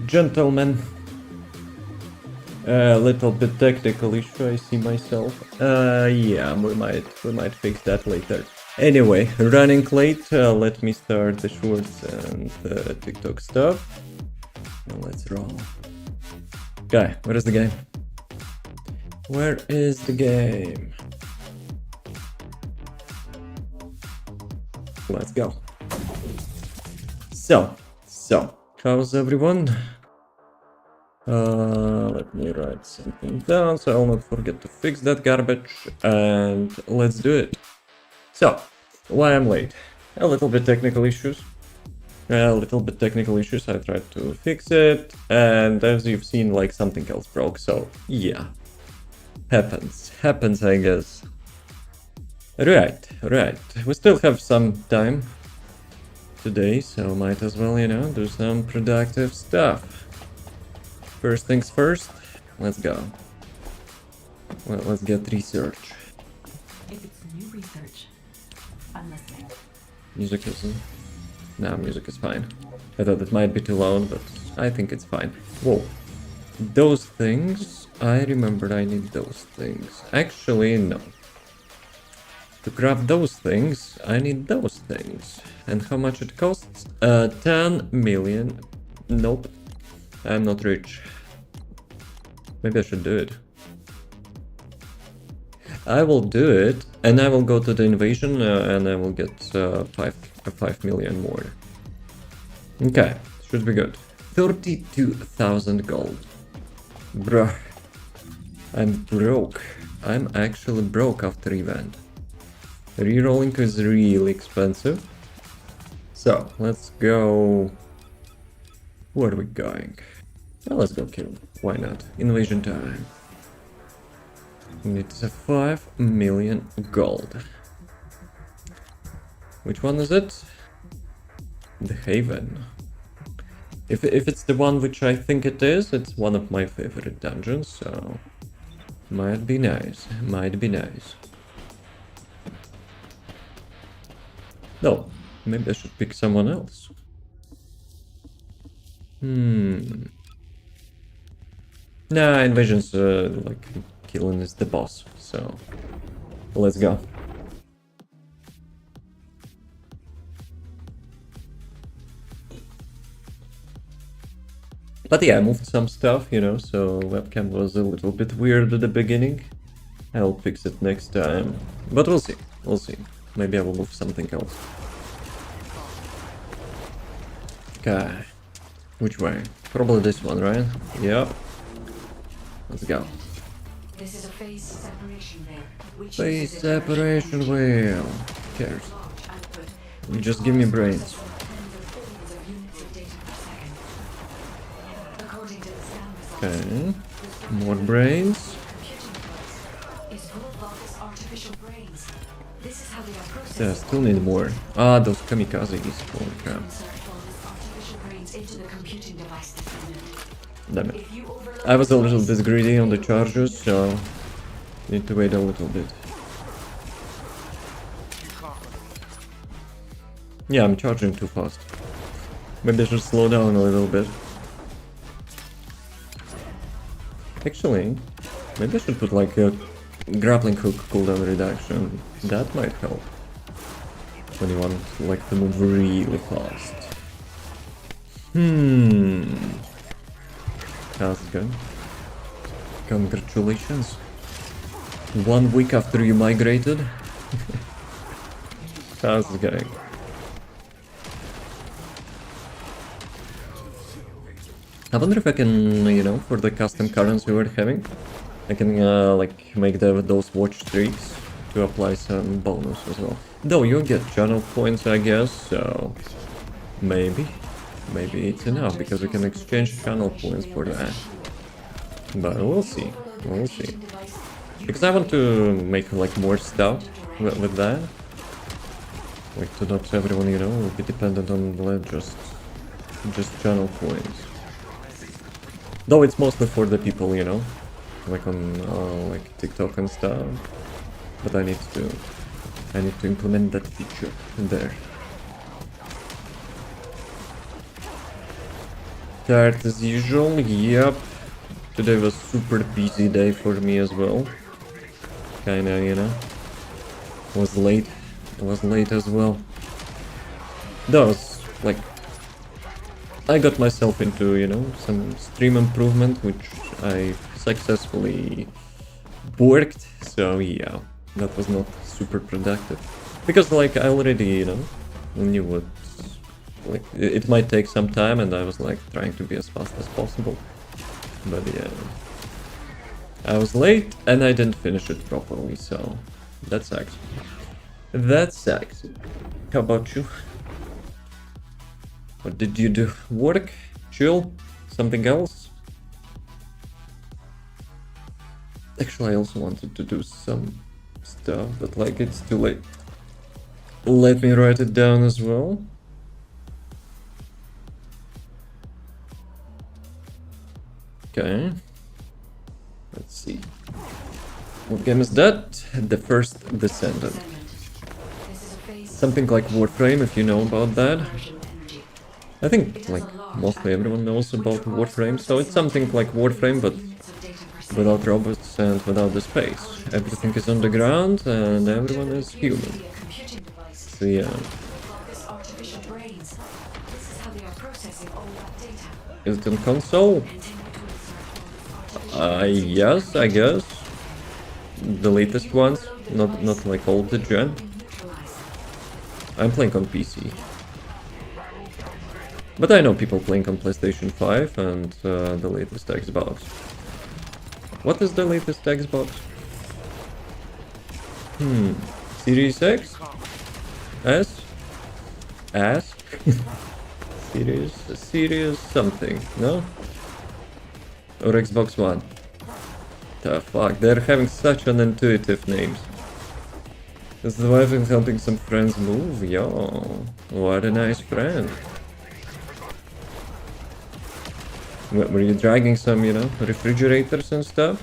gentlemen. A little bit technical issue, I see myself. Yeah, we might fix that later. Anyway, running late. Let me start the shorts and TikTok stuff. Now let's roll. Guy, where is the game? Where is the game? Let's go. So, how's everyone? Let me write something down so I'll not forget to fix that garbage, and let's do it. So, why I'm late? A little bit technical issues. I tried to fix it, and as you've seen, like, something else broke, so yeah. Happens, I guess. Right. We still have some time today, so might as well, do some productive stuff. First things first, let's go. Well, let's get research. If it's new research, I'm listening. Music is fine. I thought it might be too loud, but I think it's fine. Whoa. Those things, I remembered I need those things. Actually, no. To craft those things, I need those things. And how much it costs? 10 million. Nope. I'm not rich. Maybe I should do it. I will do it, and I will go to the invasion, and I will get 5 million more. Okay, should be good. 32,000 gold. Bruh. I'm broke. I'm actually broke after event. Rerolling is really expensive. So, let's go... Where are we going? Well, let's go kill. Why not? Invasion time. It's a 5 million gold. Which one is it? The Haven. If it's the one which I think it is, it's one of my favorite dungeons, so... Might be nice. No, maybe I should pick someone else. Nah, Invasion's like killing is the boss, so let's go. But yeah, I moved some stuff, so webcam was a little bit weird at the beginning. I'll fix it next time, but we'll see. Maybe I will move something else. Okay. Which way? Probably this one, right? Yep. Let's go. This is a phase separation wheel. Phase separation wheel. Who cares? You just give me brains. Okay. More brains. Yeah, still need more. Ah, those kamikazes. Holy crap. Damn it. I was a little bit greedy on the charges, so need to wait a little bit. Yeah, I'm charging too fast. Maybe I should slow down a little bit. Actually, maybe I should put like a grappling hook cooldown reduction. That might help. When you want like to move really fast. How's it going? Congratulations. 1 week after you migrated. How's it going? I wonder if I can, for the custom currents we were having, I can like make those watch streaks to apply some bonus as well. Though you get channel points, I guess, so maybe it's enough because we can exchange channel points for that. But we'll see. Because I want to make like more stuff with that. Like to not everyone, will be dependent on just channel points. Though it's mostly for the people, like on like TikTok and stuff. But I need to implement that feature there. Tired as usual, yep. Today was super busy day for me as well. Kinda, you know. Was late. I was late as well. That was like... I got myself into, you know, some stream improvement, which I successfully worked. So yeah, that was not super productive. Because like I already, you know, knew what... Like, it might take some time, and I was like trying to be as fast as possible. But yeah, I was late and I didn't finish it properly, so that sucks. That sucks. How about you? What did you do? Work? Chill? Something else? Actually, I also wanted to do some stuff, but like it's too late. Let me write it down as well. Okay. Let's see. What game is that? The first Descendant. Something like Warframe, if you know about that. I think like mostly everyone knows about Warframe, so it's something like Warframe but without robots and without the space. Everything is on the ground and everyone is human. So yeah. Is it on console? Yes, I guess. The latest ones, not like all the gen. I'm playing on PC. But I know people playing on PlayStation 5 and the latest Xbox. What is the latest Xbox? Series X? S? S? Series something, no? Or Xbox One? The fuck, they're having such unintuitive names. Is the wife helping some friends move? Yo, what a nice friend. Were you dragging some, you know, refrigerators and stuff?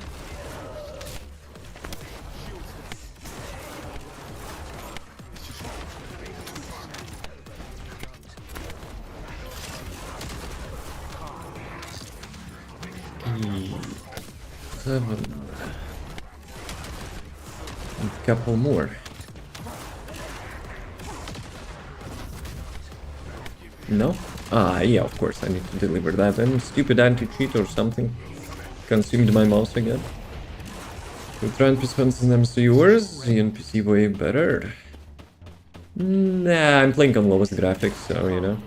Seven. A couple more. No? Ah, yeah, of course, I need to deliver that. And stupid anti-cheat or something consumed my mouse again. We try and spend them viewers, the NPC way better. Nah, I'm playing on lowest graphics, so you know.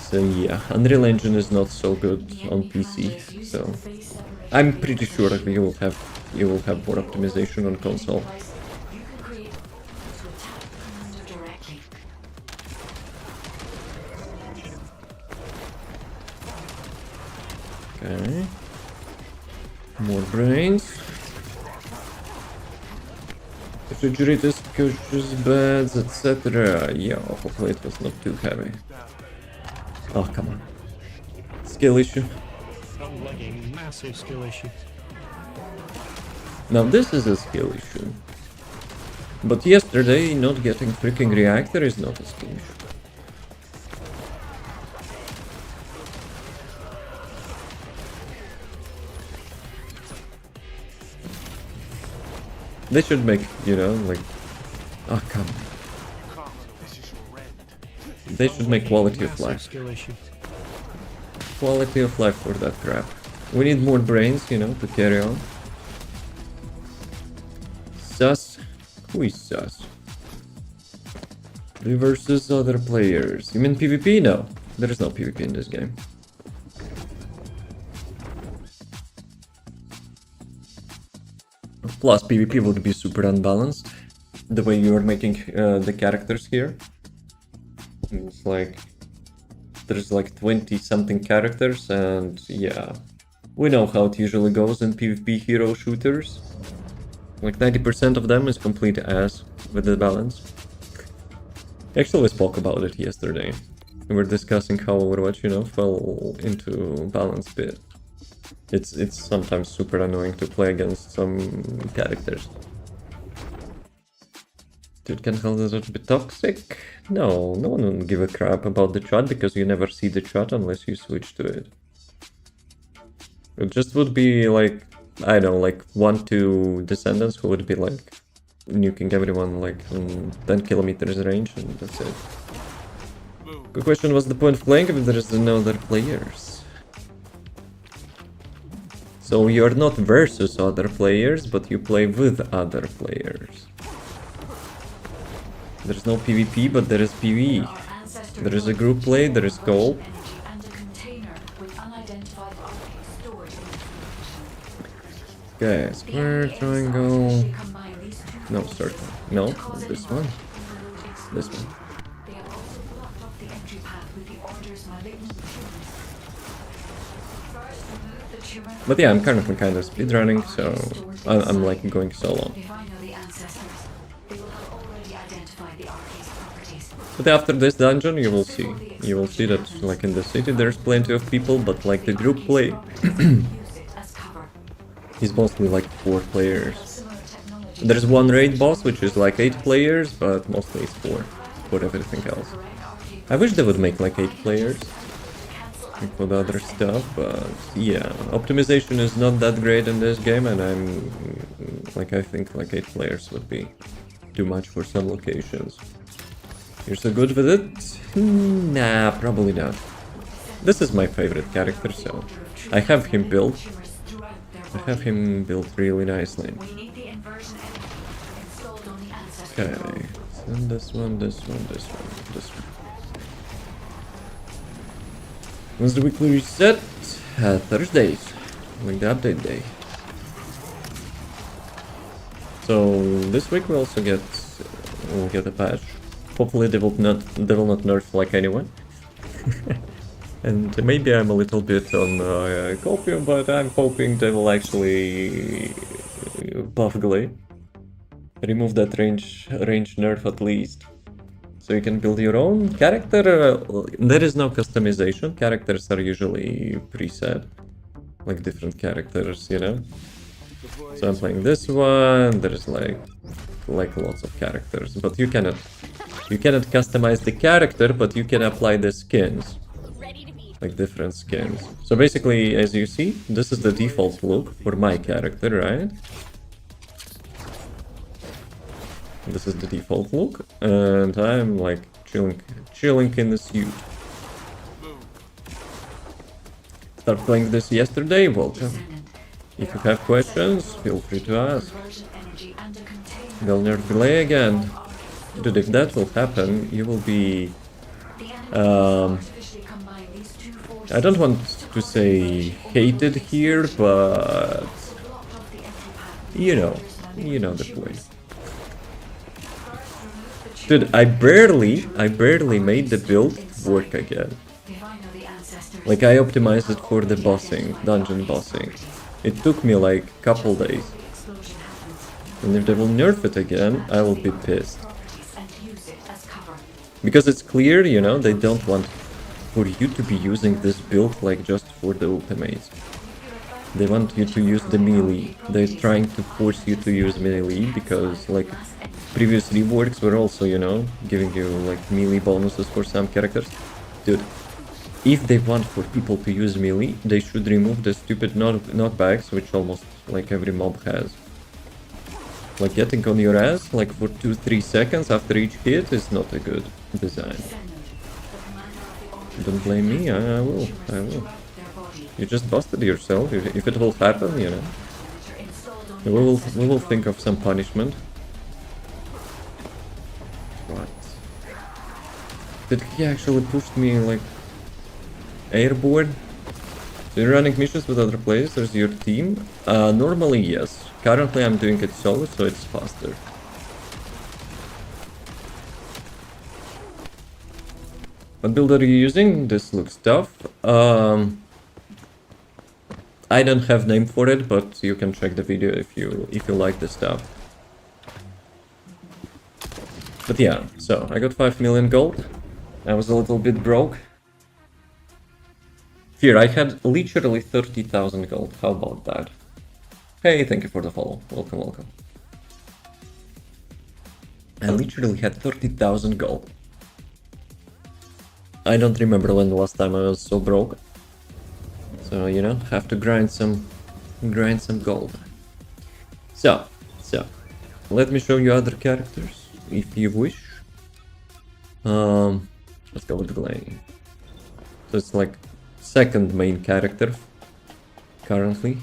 So yeah, Unreal Engine is not so good on PC, so I'm pretty sure that you will have more optimization on console. Okay. More brains. Refrigerators, couches, beds, etc. Yeah, hopefully it was not too heavy. Oh, come on. Skill issue. Sounds like a massive skill issue. Now this is a skill issue. But yesterday, not getting freaking reactor is not a skill issue. They should make, you know, like... Oh, come on. They should make quality of life. Quality of life for that crap. We need more brains, you know, to carry on. Sus? Who is sus? Versus other players. You mean PvP? No. There is no PvP in this game. Plus, PvP would be super unbalanced. The way you are making the characters here. It's like... There's like 20 something characters and yeah. We know how it usually goes in PvP hero shooters. Like 90% of them is complete ass with the balance. Actually, we spoke about it yesterday. We were discussing how Overwatch, you know, fell into balance bit. It's sometimes super annoying to play against some characters. Dude, can Helldizer be toxic? No, no one will give a crap about the chat because you never see the chat unless you switch to it. It just would be like, I don't know, like 1-2 Descendants who would be like nuking everyone like from 10 kilometers range and that's it. Good question, what's the point of playing if there is no other players? So you're not versus other players, but you play with other players. There's no PvP, but there is PvE. There is a group play, there is goal. Okay, square, triangle. No, circle. No, this one. This one. But yeah, I'm currently kind of speedrunning, so I'm like going solo. But after this dungeon, you will see that like in the city there's plenty of people, but like the group play is mostly like 4 players. There's one raid boss which is like 8 players, but mostly it's 4 for everything else. I wish they would make like 8 players for the other stuff, but yeah, optimization is not that great in this game, and I think like 8 players would be too much for some locations. You're so good with it? Nah, probably not. This is my favorite character, so I have him built. I have him built really nicely. Okay, and this one, this one, this one, this one. When's the weekly reset? Thursdays, like the update day. So this week we'll get a patch. Hopefully they will not nerf like anyone. And maybe I'm a little bit on copium, but I'm hoping they will actually buff Glay. Remove that range nerf at least. So you can build your own character. There is no customization. Characters are usually preset. Like different characters, you know? So I'm playing this one. There's like lots of characters. But you cannot customize the character, but you can apply the skins. Like different skins. So basically, as you see, this is the default look for my character, right? This is the default look, and I'm like chilling in the suit. Start playing this yesterday, welcome. If you have questions, feel free to ask. They'll nerf delay again. Dude, if that will happen, you will be... I don't want to say hated here, but... You know the point. Dude, I barely made the build work again. Like, I optimized it for the bossing, dungeon bossing. It took me like a couple days. And if they will nerf it again, I will be pissed. Because it's clear, you know, they don't want for you to be using this build like just for the ultimates. They want you to use the melee. They're trying to force you to use melee because like previous reworks were also, you know, giving you like melee bonuses for some characters. Dude, if they want for people to use melee, they should remove the stupid knockbacks, which almost like every mob has. Like getting on your ass like for 2-3 seconds after each hit is not a good design. Don't blame me, I will. You just busted yourself. If it will happen, you know, we will think of some punishment. What? Did he actually push me like airborne? So you're running missions with other players, there's your team? Normally yes. Currently I'm doing it solo, so it's faster. What build are you using? This looks tough. I don't have name for it, but you can check the video if you like the stuff. But yeah, so I got 5 million gold. I was a little bit broke. Here, I had literally 30,000 gold. How about that? Hey, thank you for the follow. Welcome, welcome. I literally had 30,000 gold. I don't remember when the last time I was so broke. So, you know, have to grind some gold. So, let me show you other characters, if you wish. Let's go with Glane. So it's like second main character currently.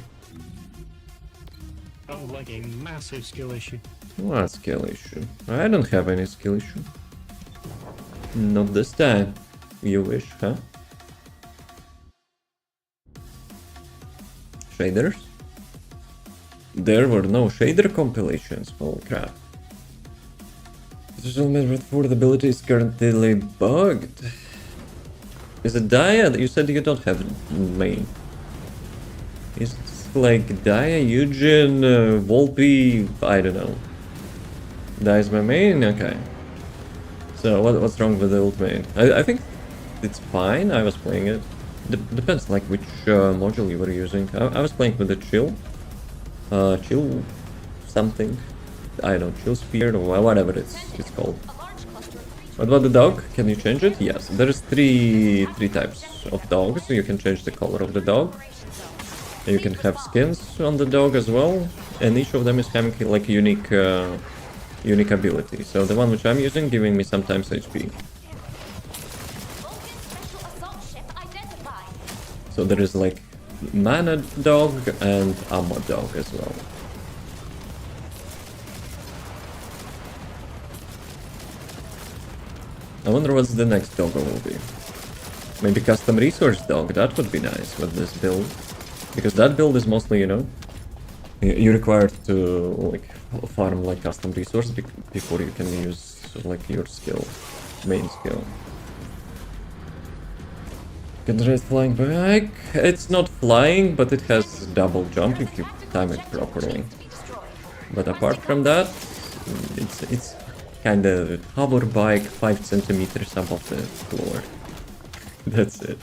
Sounds like a massive skill issue. What skill issue? I don't have any skill issue. Not this time. You wish, huh? Shaders? There were no shader compilations. Holy crap. Visual measurement for the ability is currently bugged. Is it Dia? You said you don't have main. Is it like Dia, Eugen, Volpe? I don't know. Dia is my main? Okay. So what's wrong with the ult main? I think it's fine. I was playing it. Depends like which module you were using. I was playing with the chill. Chill something. I don't know, chill spear or whatever it's called. What about the dog? Can you change it? Yes, there's three types of dogs. You can change the color of the dog. You can have skins on the dog as well, and each of them is having like unique ability. So the one which I'm using giving me sometimes HP. So there is like mana dog and ammo dog as well. I wonder what's the next doggo will be. Maybe custom resource dog, that would be nice with this build. Because that build is mostly, you know, you're required to like farm like custom resource before you can use like your skill, main skill. Considered flying bike. It's not flying, but it has double jump if you time it properly. But apart from that, it's kind of hover bike 5 centimeters above the floor. That's it.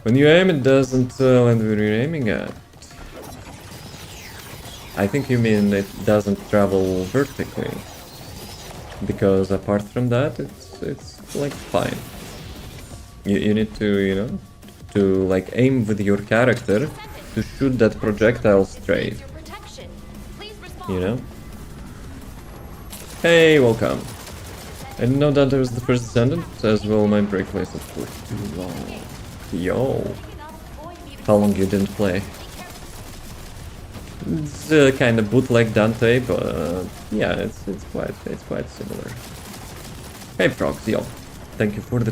When you aim, it doesn't land where you're aiming at. I think you mean it doesn't travel vertically. Because apart from that, it's like fine. You need to, you know, to like aim with your character to shoot that projectile straight. You know? Hey, welcome. I didn't know that there was the first Descendant, as well my break lasted for too long. Yo. How long you didn't play? It's kind of bootleg Dante, but yeah, it's quite similar. Hey Frogs, yo. Thank you for the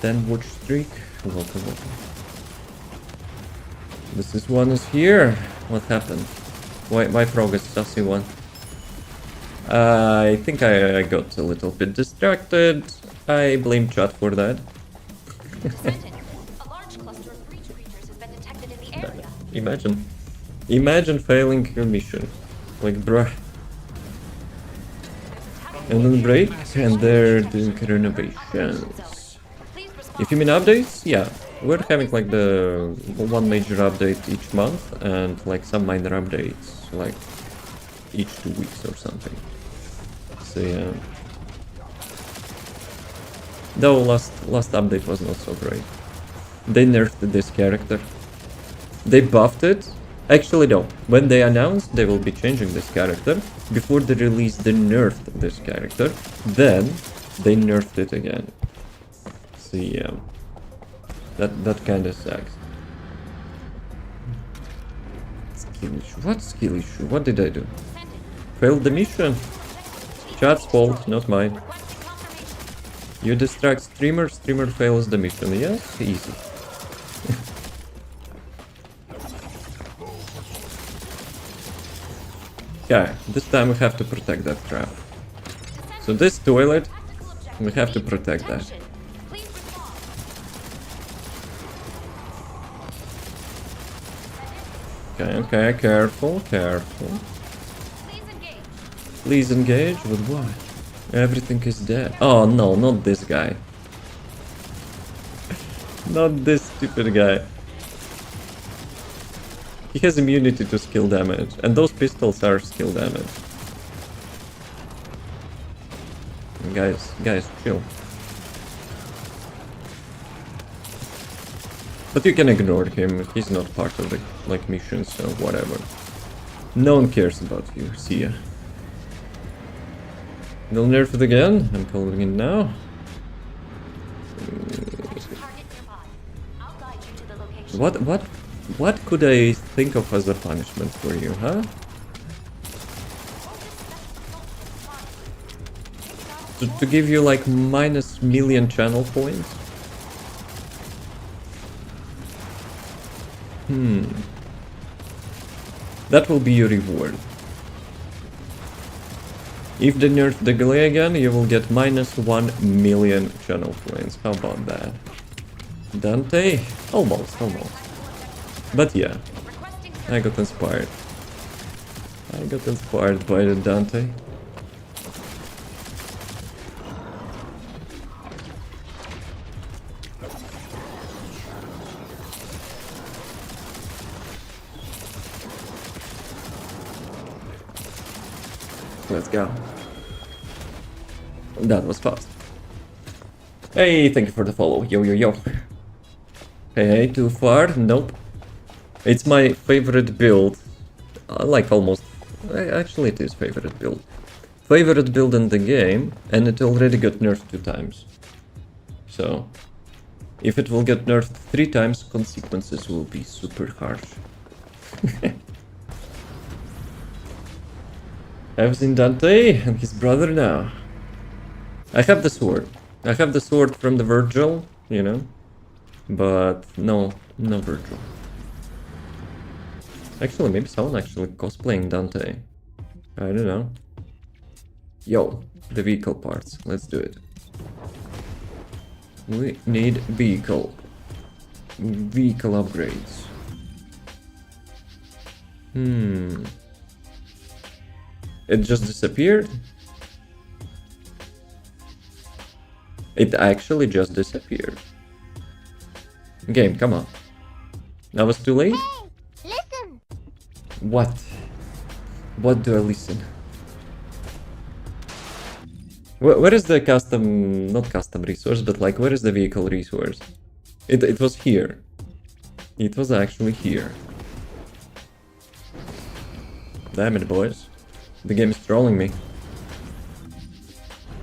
10 watch streak. Welcome. This one is here. What happened? Why Frog is sassy one? I think I got a little bit distracted. I blame chat for that. Imagine failing your mission. Like, bruh. And then break, and they're doing renovations. If you mean updates, yeah. We're having like the one major update each month, and like some minor updates, like each 2 weeks or something. So yeah. Though last update was not so great. They nerfed this character. They buffed it. Actually no, when they announced they will be changing this character, before the release they nerfed this character, then they nerfed it again. So yeah. That kinda sucks. Skill issue. What skill issue? What did I do? Failed the mission? Chat's fault, not mine. You distract streamer fails the mission. Yes, easy. Okay, this time we have to protect that crap. So this toilet, we have to protect that. Okay, careful. Please engage with what? Everything is dead. Oh no, not this guy. Not this stupid guy. He has immunity to skill damage, and those pistols are skill damage. Guys, chill. But you can ignore him, he's not part of the, like, mission, so whatever. No one cares about you, see ya. They'll nerf it again, I'm calling it now. What could I think of as a punishment for you, huh? To give you like -1,000,000 channel points? That will be your reward. If they nerf the Glay again, you will get -1,000,000 channel points. How about that? Dante? Almost. But yeah, I got inspired. By the Dante. Let's go. That was fast. Hey, thank you for the follow. Yo. Hey, too far? Nope. It's my favorite build. Like almost... Actually, it is favorite build. Favorite build in the game, and it already got nerfed 2 times. So, if it will get nerfed 3 times, consequences will be super harsh. I've seen Dante and his brother now. I have the sword. I have the sword from the Virgil, you know. But no Virgil. Actually, maybe someone actually cosplaying Dante. I don't know. Yo, the vehicle parts. Let's do it. We need vehicle upgrades. It just disappeared? It actually just disappeared. Game, come on. That was too late? Hey, listen. What? What do I listen? Where is the custom... not custom resource, but like, where is the vehicle resource? It was here. It was actually here. Damn it, boys. The game is trolling me.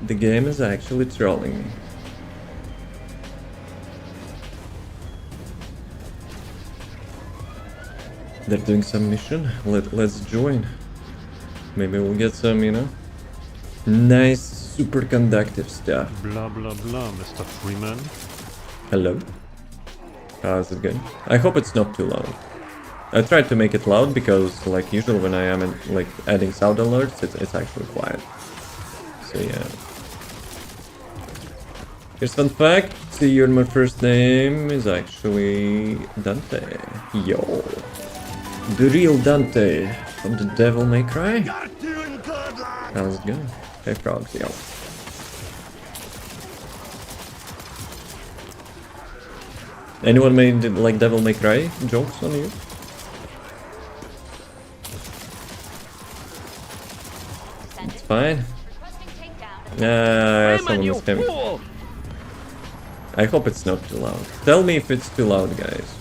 The game is actually trolling me. They're doing some mission. Let's join. Maybe we'll get some, you know, nice superconductive stuff. Blah blah blah, Mr. Freeman. Hello. How's it going? I hope it's not too loud. I tried to make it loud because, like, usually when I am like adding sound alerts, it's actually quiet. So yeah. Here's fun fact: my first name is actually Dante. Yo, the real Dante from the Devil May Cry. How's it going? Hey, frogs, yo. Anyone made like Devil May Cry jokes on you? It's fine. Someone is coming. I hope it's not too loud. Tell me if it's too loud, guys.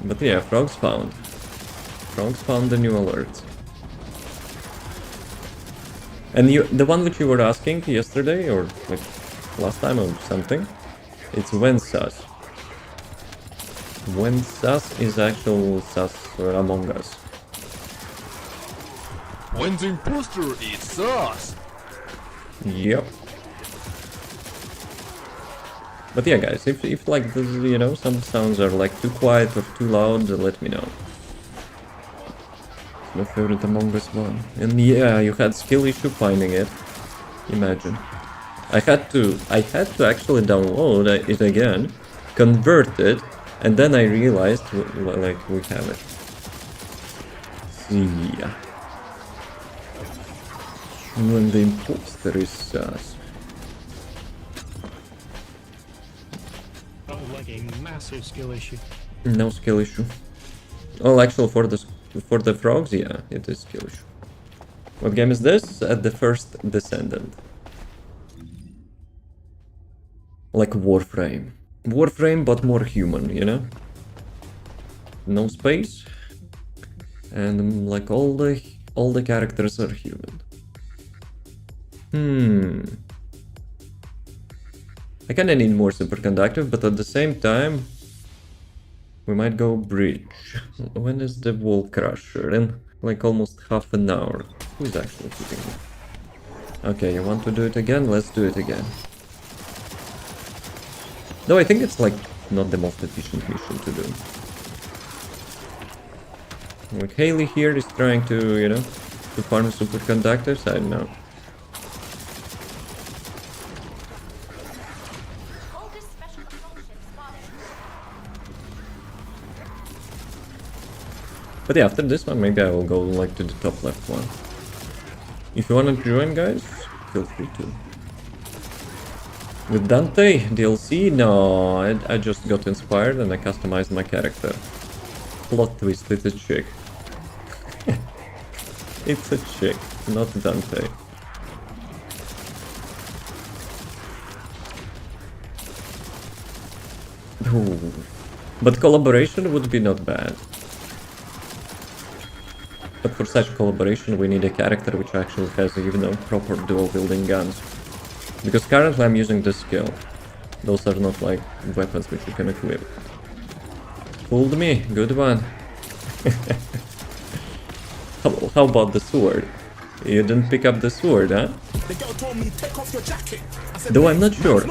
But yeah, frogs found. Frogs found the new alert. And the one which you were asking yesterday, or like last time or something, it's when sus. When sus is actual sus Among Us. When the imposter is us. Yep. But yeah, guys, if like this, you know, some sounds are like too quiet or too loud, let me know. It's my favorite Among Us one. And yeah, you had skill issue finding it. Imagine. I had to actually download it again, convert it, and then I realized like we have it. See ya. When the imposter is sus. That was like a massive skill issue. No skill issue. Well, actually, for the frogs, yeah, it is skill issue. What game is this? At the first Descendant. Like Warframe. Warframe, but more human, you know? No space. And like all the characters are human. I kinda need more superconductive, but at the same time, we might go bridge. When is the wall crusher? In like almost half an hour. Who's actually shooting me? Okay, you want to do it again? Let's do it again. Though I think it's like not the most efficient mission to do. Like Haley here is trying to, you know, to farm superconductors, I don't know. But yeah, after this one, maybe I will go like to the top left one. If you wanna join, guys, feel free to. With Dante DLC, no, I just got inspired and I customized my character. Plot twist, it's a chick. It's a chick, not Dante. Ooh. But collaboration would be not bad. But for such collaboration we need a character which actually has, you know, proper dual wielding guns. Because currently I'm using this skill. Those are not like weapons which you can equip. Fooled me, good one. How about the sword? You didn't pick up the sword, huh? Though I'm not sure.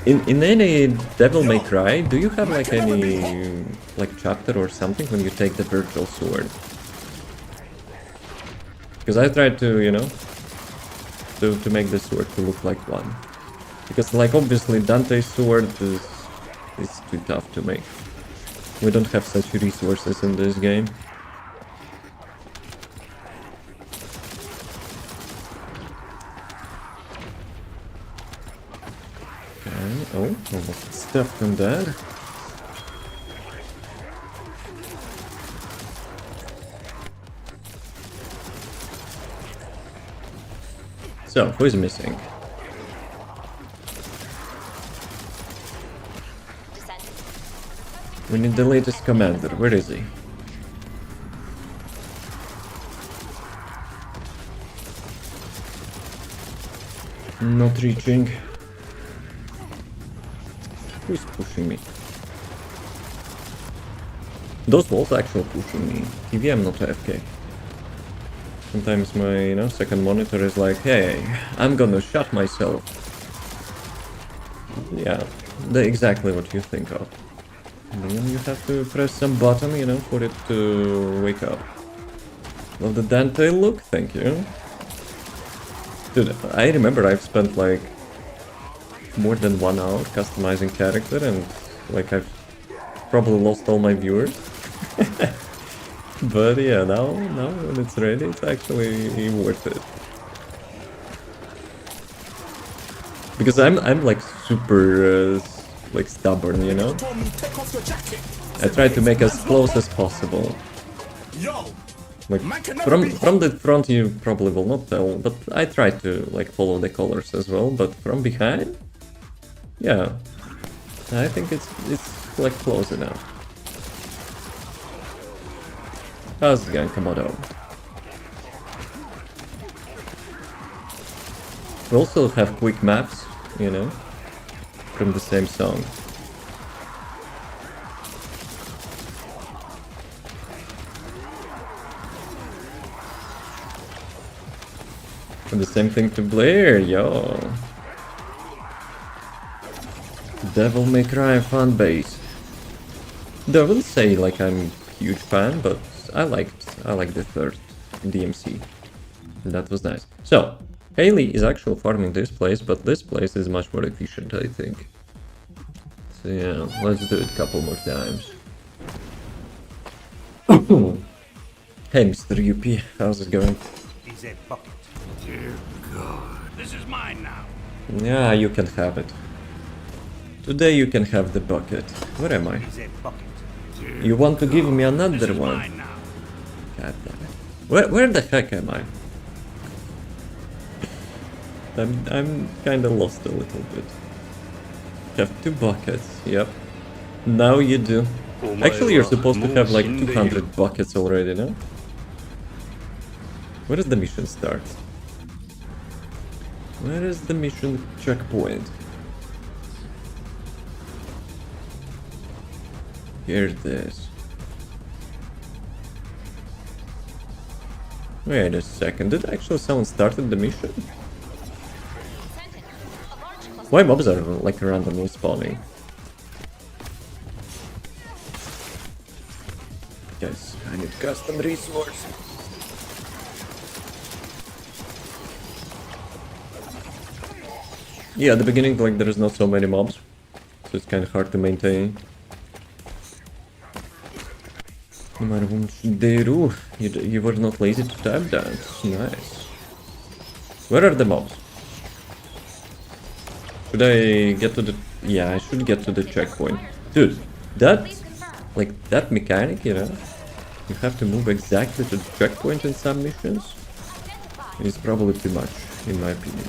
In any Devil May Cry, do you have like any like chapter or something when you take the virtual sword? Because I tried to, you know, to make the sword to look like one. Because like obviously Dante's sword is too tough to make. We don't have such resources in this game. Okay, oh, almost stuffed on that. So, who is missing? We need the latest commander. Where is he? Not reaching. Who's pushing me? Those walls are actually pushing me. TV, I'm not AFK. Sometimes my, you know, second monitor is like, hey, I'm gonna shut myself. Yeah, exactly what you think of. And then you have to press some button, you know, for it to wake up. Love the Dante look, thank you. Dude, I remember I've spent like more than 1 hour customizing character and like I've probably lost all my viewers. But yeah, now when it's ready, it's actually worth it. Because I'm like super like stubborn, you know. I try to make as close as possible. Like from the front you probably will not tell, but I try to like follow the colors as well. But from behind, yeah, I think it's like close enough. How's the gang Komodo? We also have quick maps, you know, from the same song. And the same thing to Blair, yo. Devil May Cry fan base. Though I will say like I'm a huge fan, but I liked the third DMC. That was nice. So, Haley is actually farming this place, but this place is much more efficient, I think. So yeah, let's do it a couple more times. Hey, Mr. UP, how's it going? Is a bucket. Dear God. This is mine now. Yeah, you can have it. Today you can have the bucket. Where am I? Is a bucket. You want to give me another This is one? mine now. God damn it. Where the heck am I? I'm kinda lost a little bit. You have 2 buckets, yep. Now you do. Actually, you're supposed to have like 200 buckets already, no? Where does the mission start? Where is the mission checkpoint? Here it is. Wait a second, did actually someone started the mission? Why mobs are like randomly spawning? Guys, I need custom resource. Yeah, at the beginning, like, there is not so many mobs, so it's kind of hard to maintain. No matter what they do, you were not lazy to tap dance. Nice. Where are the mobs? Should I get to the... Yeah, I should get to the checkpoint. Dude, that... Like, that mechanic, you know? You have to move exactly to the checkpoint in some missions. It's probably too much, in my opinion.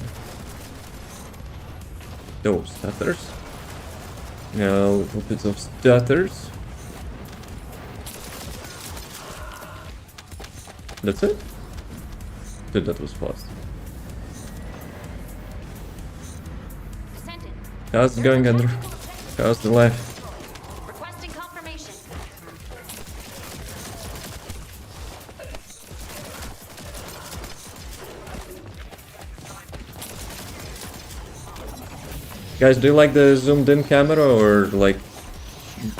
Those stutters. Now, little bits of stutters. That's it? Dude, that was fast. Descendant. How's it going, Andrew? How's the life? Requesting confirmation. Guys, do you like the zoomed in camera, or like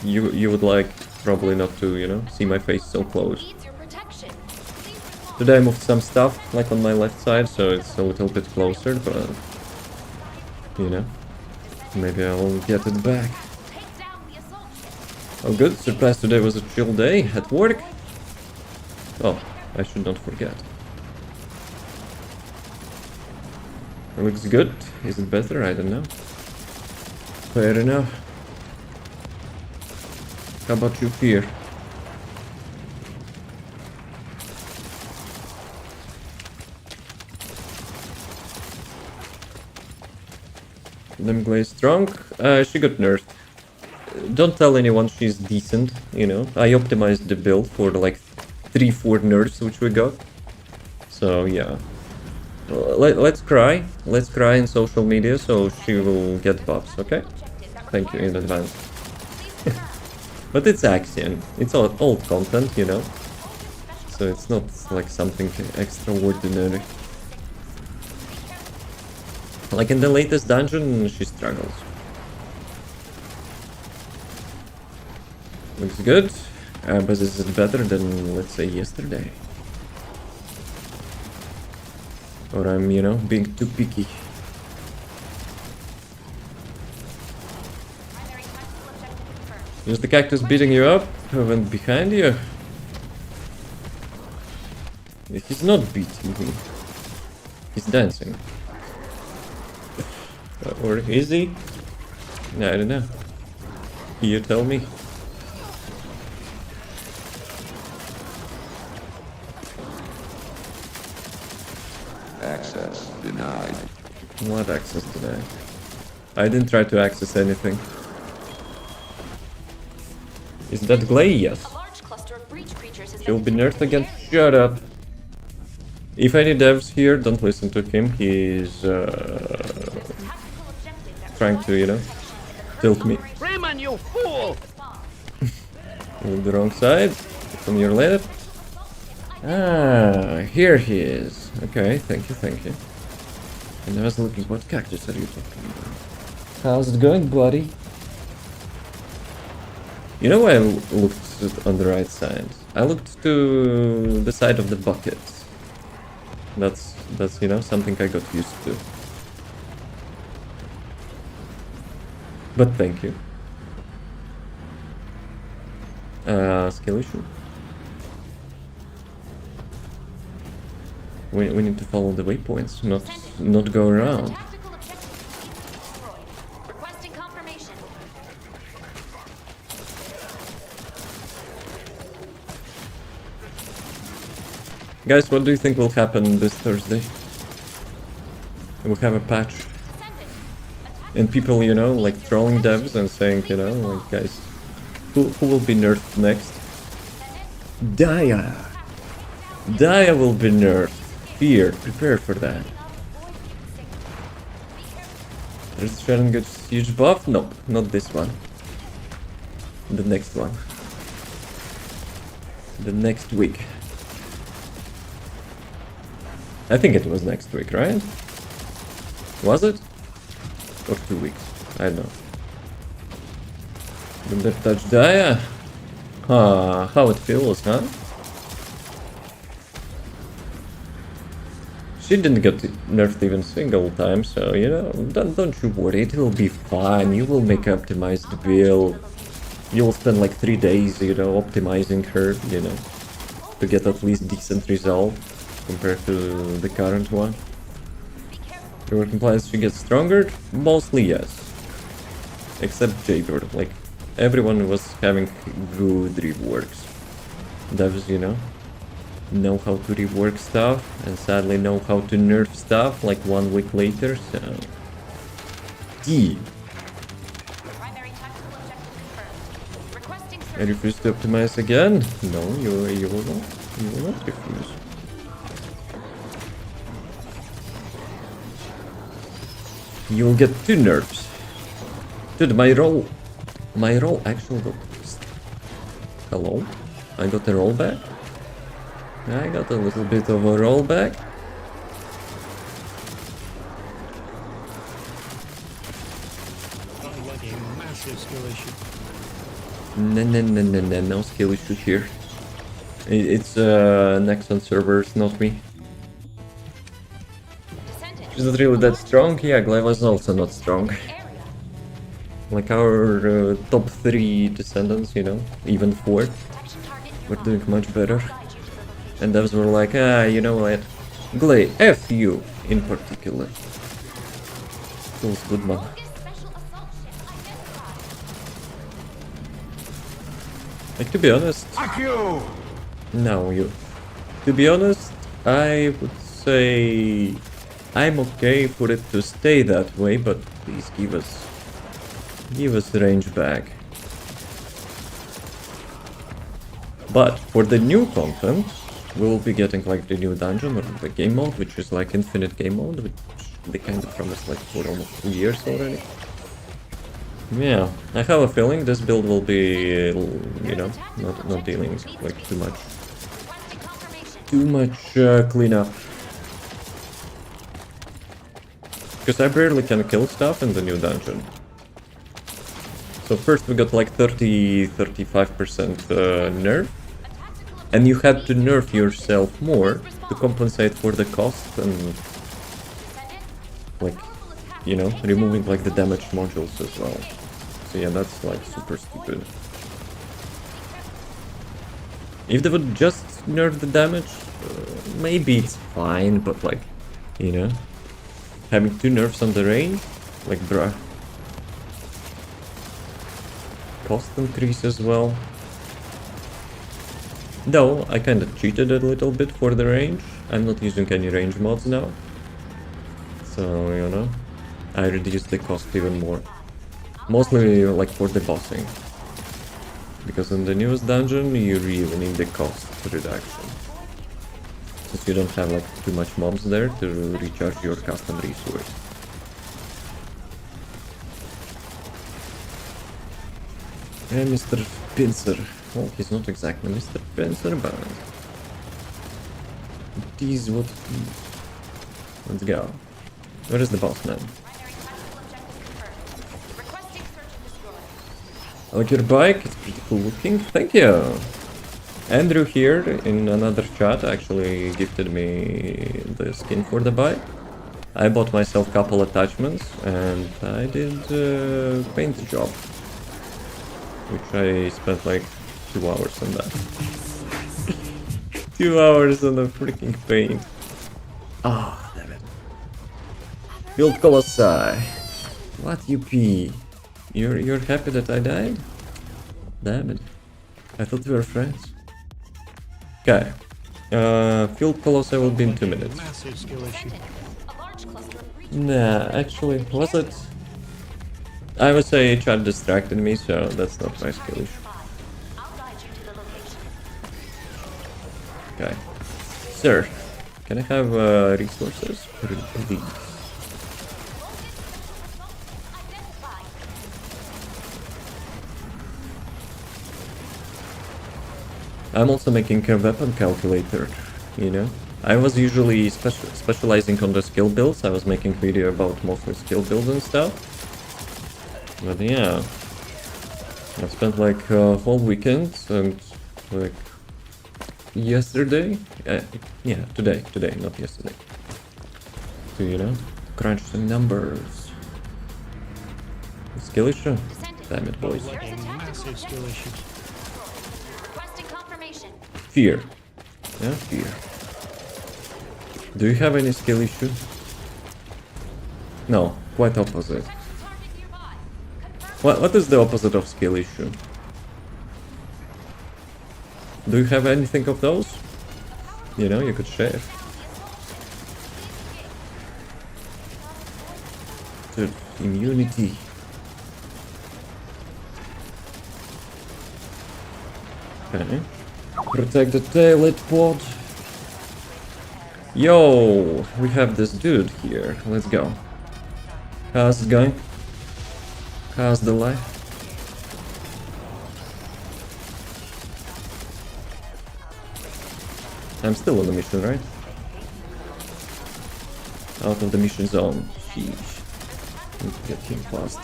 you would like probably not to, you know, see my face so close? Needs your protection. Please respond. Today I moved some stuff like on my left side, so it's a little bit closer, but you know, maybe I'll get it back. Take down the assault ship. Oh good, surprise today was a chill day at work. Oh, I should not forget. It looks good. Is it better? I don't know. Fair enough. How about you here? Limglay strong. She got nerfed. Don't tell anyone she's decent, you know. I optimized the build for the, like 3-4 nerfs which we got. So yeah. Let's cry. Let's cry in social media so she will get buffs, okay? Thank you in advance. But it's Axion. It's all old content, you know. So it's not like something extraordinary. Like in the latest dungeon, she struggles. Looks good. But is it better than, let's say, yesterday? Or I'm, you know, being too picky. Primary tactical objective confirmed. Is the cactus beating you up? I went behind you. He's not beating me. He's dancing. Or is he? No, I don't know. You tell me. Access denied. What access today? I didn't try to access anything. Is that Glay? Yes. A large cluster of breach creatures has He'll be been nerfed again. Shut up. If any devs here, don't listen to him. He's tactical objective that trying to, you know, tilt me. Freeman, you fool! On the wrong side. On your left. Ah, here he is. Okay, thank you, thank you. And I was looking, what cactus are you talking about? How's it going, buddy? You know why I looked on the right side? I looked to the side of the buckets. That's you know, something I got used to. But thank you. Skill issue. We need to follow the waypoints, not go around. Tactical objective destroyed. Requesting confirmation. Guys, what do you think will happen this Thursday? We'll have a patch. And people, you know, like trolling devs and saying, you know, like, guys, who will be nerfed next? Dia! Dia will be nerfed. Fear, prepare for that. Does Sharon get huge buff? Nope, not this one. The next one. The next week. I think it was next week, right? Was it? Or 2 weeks? I don't know. Did they touch Dia? Huh, how it feels, huh? She didn't get nerfed even single time, so, you know, don't you worry, it will be fine. You will make optimized build. You'll spend like 3 days, you know, optimizing her, you know, to get at least decent result compared to the current one. Rework implies she gets stronger? Mostly yes. Except Jaybird, like, everyone was having good reworks. Devs, you know how to rework stuff, and sadly know how to nerf stuff like 1 week later, so... D. Primary tactical objective confirmed. Requesting I search. refuse to optimize again? No, you will not. You will not refuse. You'll get 2 nerfs. Dude, my roll actually got... Hello? I got a rollback? I got a little bit of a rollback. Like a massive skill issue. No skill issue here. It's Nexon servers, not me. Descendant. She's not really that strong. Yeah, Glaive is also not strong. Area. Like our top 3 descendants, you know, even 4, Protection target we're doing much better. guide you to the location. And devs were like, you know what, Glaive, F you in particular. Feels good, man. Bogus special assault ship identified. Like, to be honest, Fuck you! no, you. To be honest, I would say I'm okay for it to stay that way, but please give us range back. But for the new content, we will be getting like the new dungeon or the game mode, which is like infinite game mode, which they kind of promised like for almost 2 years already. Yeah, I have a feeling this build will be, you know, not dealing like too much cleanup. Because I barely can kill stuff in the new dungeon. So first we got like 35% nerf. And you had to nerf yourself more to compensate for the cost and like, you know, removing like the damage modules as well. So yeah, that's like super stupid. If they would just nerf the damage, maybe it's fine, but like, you know, having 2 nerfs on the range, like bruh. Cost increase as well. Though, I kinda cheated a little bit for the range. I'm not using any range mods now. So, you know, I reduced the cost even more. Mostly like for the bossing. Because in the newest dungeon, you really need the cost reduction. Since you don't have like too much mobs there to recharge your custom resource. And Mr. Pincer. Well, he's not exactly Mr. Pincer, but... it is what it is. Let's go. Where is the boss man? Primary tactical objective confirmed. Requesting search and destroy. I like your bike, it's pretty cool looking. Thank you! Andrew here in another chat actually gifted me the skin for the bike. I bought myself a couple attachments and I did a paint job. Which I spent like 2 hours on that. 2 hours on the freaking paint. Ah, damn it. Build Colossi. What you pee? You're happy that I died? Damn it. I thought we were friends. Okay. Field Colossi will be in 2 minutes. Massive skill issue. Descendant. A large cluster of breaches. Nah, actually, was it? I would say chat distracted me, so that's not my skill issue. I'll guide you to the location. Okay. Sir, can I have resources? Please. Identified. I'm also making a weapon calculator, you know? I was usually specializing on the skill builds. I was making video about mostly skill builds and stuff. But yeah, I spent like a whole weekend and like yesterday, yeah, today, not yesterday, to, you know, crunch some numbers. Skill issue? Descendant. Damn it, boys. There is a tactical Massive skill objective. issue. Requesting confirmation. Fear. Yeah, fear. Do you have any skill issue? No, quite opposite. Detect the target nearby. Confirm. What is the opposite of skill issue? Do you have anything of those? You know, you could share. Dude, immunity. Okay. Protect the taillet pod. Yo, we have this dude here. Let's go. How's it going? How's the life? I'm still on the mission, right? Out of the mission zone. Sheesh. Need to get him fast.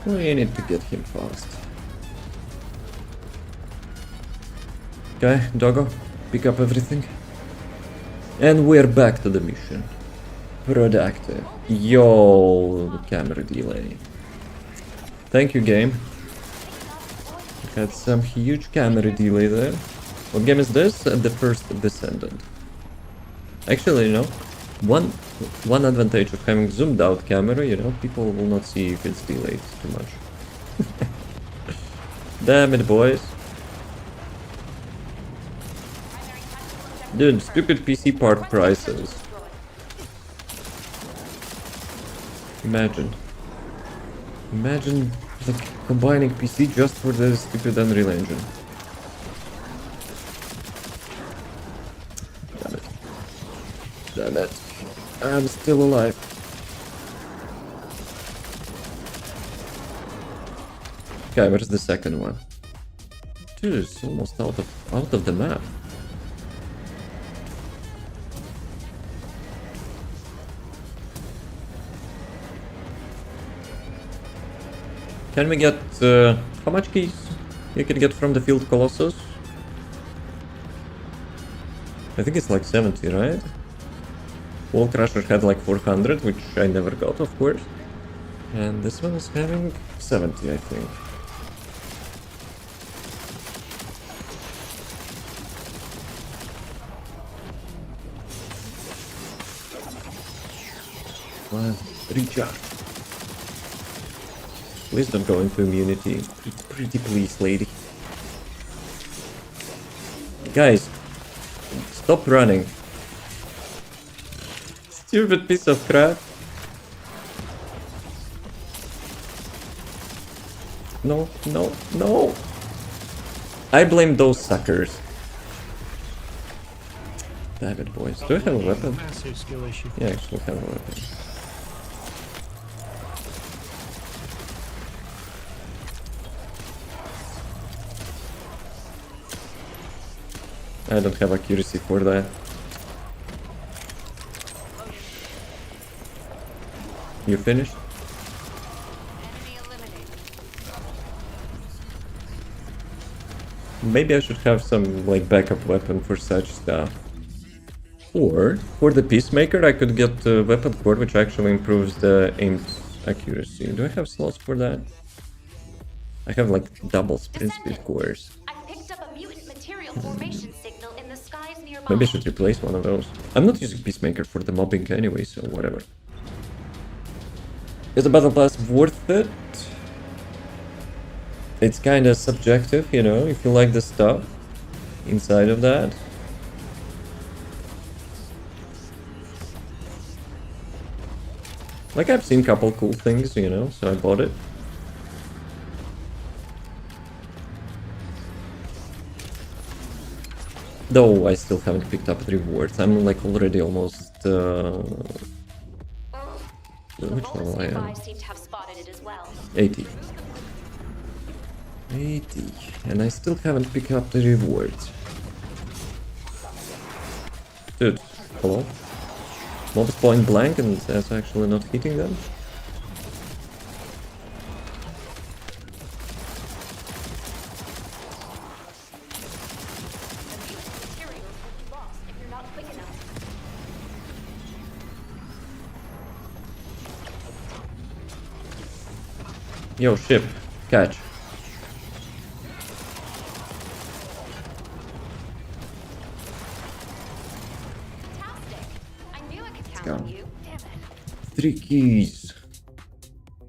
We need to get him fast. Okay, doggo, pick up everything. And we're back to the mission. Productive. Yo, camera delay. Thank you, game. Had some huge camera delay there. What game is this? The first Descendant. Actually, you know, one advantage of having zoomed out camera, you know, people will not see if it's delayed too much. Damn it, boys. Dude, stupid PC part prices. Imagine, like combining PC just for the stupid Unreal Engine. Damn it. I'm still alive. Okay, where's the second one? Dude, it's almost out of the map. Can we get how much keys you can get from the Field Colossus? I think it's like 70, right? Wall Crusher had like 400, which I never got, of course. And this one is having 70, I think. Well, recharge. Please don't go into immunity. Pretty please, lady. Guys, stop running. Stupid piece of crap. No, no, no. I blame those suckers. Damn it, boys. Do I have a weapon? Massive skill issue. Yeah, I actually have a weapon. I don't have accuracy for that. You finished? Enemy eliminated. Maybe I should have some like backup weapon for such stuff. Or for the Peacemaker I could get a weapon core which actually improves the aimed accuracy. Do I have slots for that? I have like double sprint speed cores. I picked up a mutant material formation signal in the skies nearby. Maybe I should replace one of those. I'm not using Peacemaker for the mobbing anyway, so whatever. Is the battle pass worth it? It's kinda subjective, you know, if you like the stuff inside of that. Like, I've seen a couple cool things, you know, so I bought it. Though I still haven't picked up the rewards. I'm like already almost The which bonus level I am? nearby seem to have spotted it as well. 80. 80. And I still haven't picked up the rewards. Dude, hello? Mobs point blank and that's actually not hitting them? Materials will be lost if you're not quick enough. Yo, ship. Catch. Fantastic! I knew I could count go. on you. Damn it. 3 keys.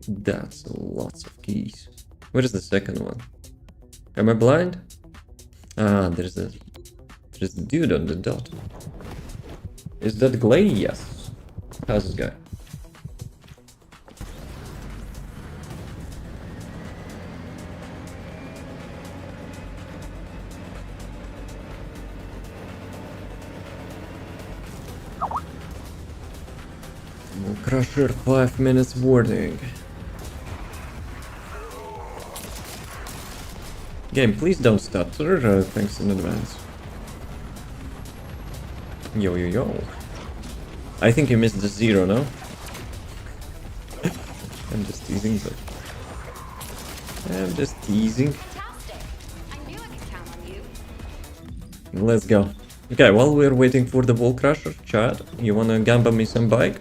That's lots of keys. Where is the second one? Am I blind? Ah, there's a dude on the dot. Is that Glay? Yes. How's this guy? Crusher 5 minutes warning. Game, please don't stutter, thanks in advance. Yo, yo, yo. I think you missed the 0, no? I'm just teasing, but... I'm just teasing. Fantastic! I knew I could count on you. Let's go. Okay, while we're waiting for the wall crusher, chat, you wanna gamba me some bike?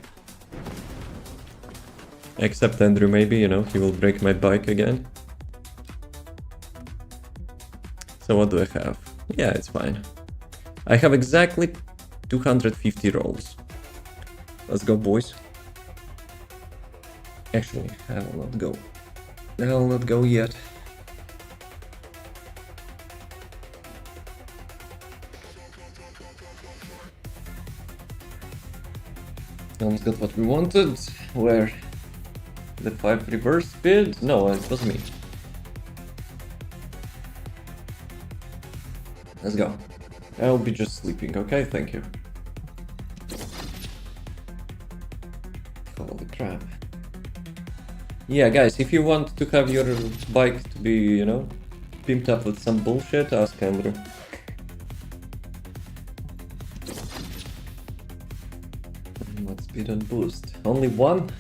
Except Andrew, maybe, you know, he will break my bike again. So what do I have? Yeah, it's fine. I have exactly 250 rolls. Let's go, boys. Actually, I will not go. I will not go yet. Almost got what we wanted. Where? The 5 reverse speed? No, it was me. Let's go. I'll be just sleeping, okay? Thank you. Holy crap. Yeah, guys, if you want to have your bike to be, you know, pimped up with some bullshit, ask Andrew. What speed and boost? Only one?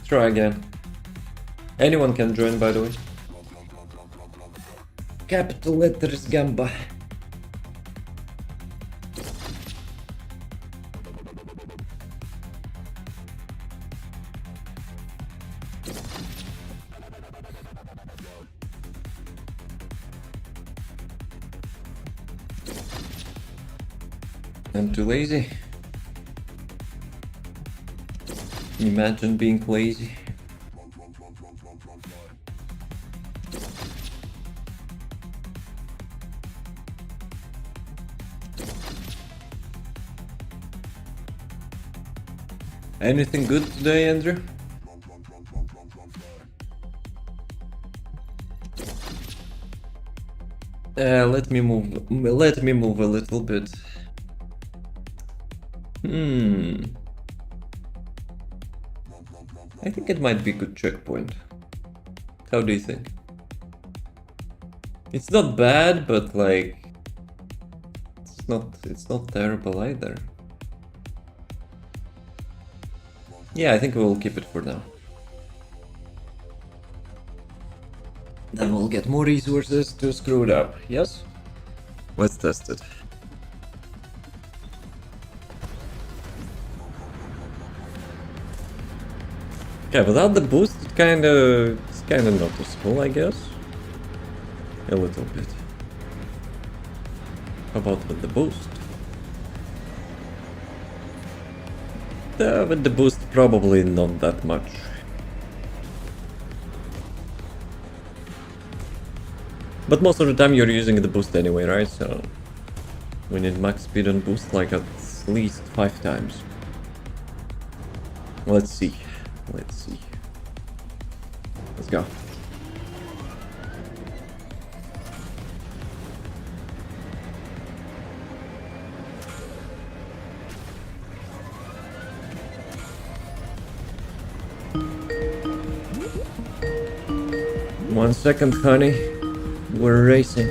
Try again. Anyone can join, by the way. Capital letters Gamba. I'm too lazy. Imagine being lazy. Anything good today, Andrew? Let me move a little bit. I think it might be a good checkpoint. How do you think? It's not bad, but like it's not terrible either. Yeah, I think we'll keep it for now. Then we'll get more resources to screw it up, yes? Let's test it. Okay, without the boost, it's kinda noticeable, I guess. A little bit. How about with the boost? With the boost, probably not that much. But most of the time you're using the boost anyway, right? So we need max speed and boost like at least 5 times. Let's see. Let's see. Let's go. One second, honey. We're racing.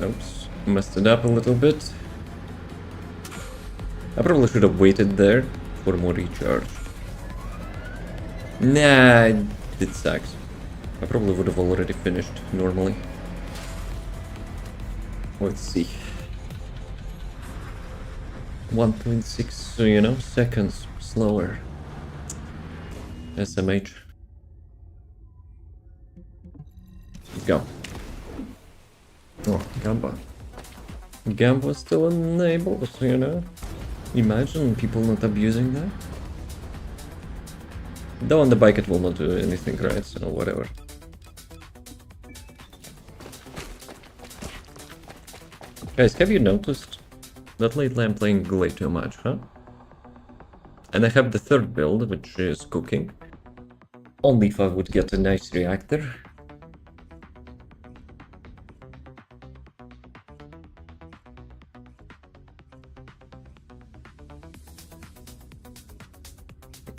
Oops, messed it up a little bit. I probably should have waited there for more recharge. Nah, it sucks. I probably would have already finished normally. Let's see. 1.6, you know, seconds slower. SMH. Let's go. Oh, Gamba. Gamba still enabled, you know? Imagine people not abusing that. Though on the bike it will not do anything, right? So whatever. Guys, have you noticed that lately I'm playing way too much, huh? And I have the third build, which is cooking. Only if I would get a nice reactor.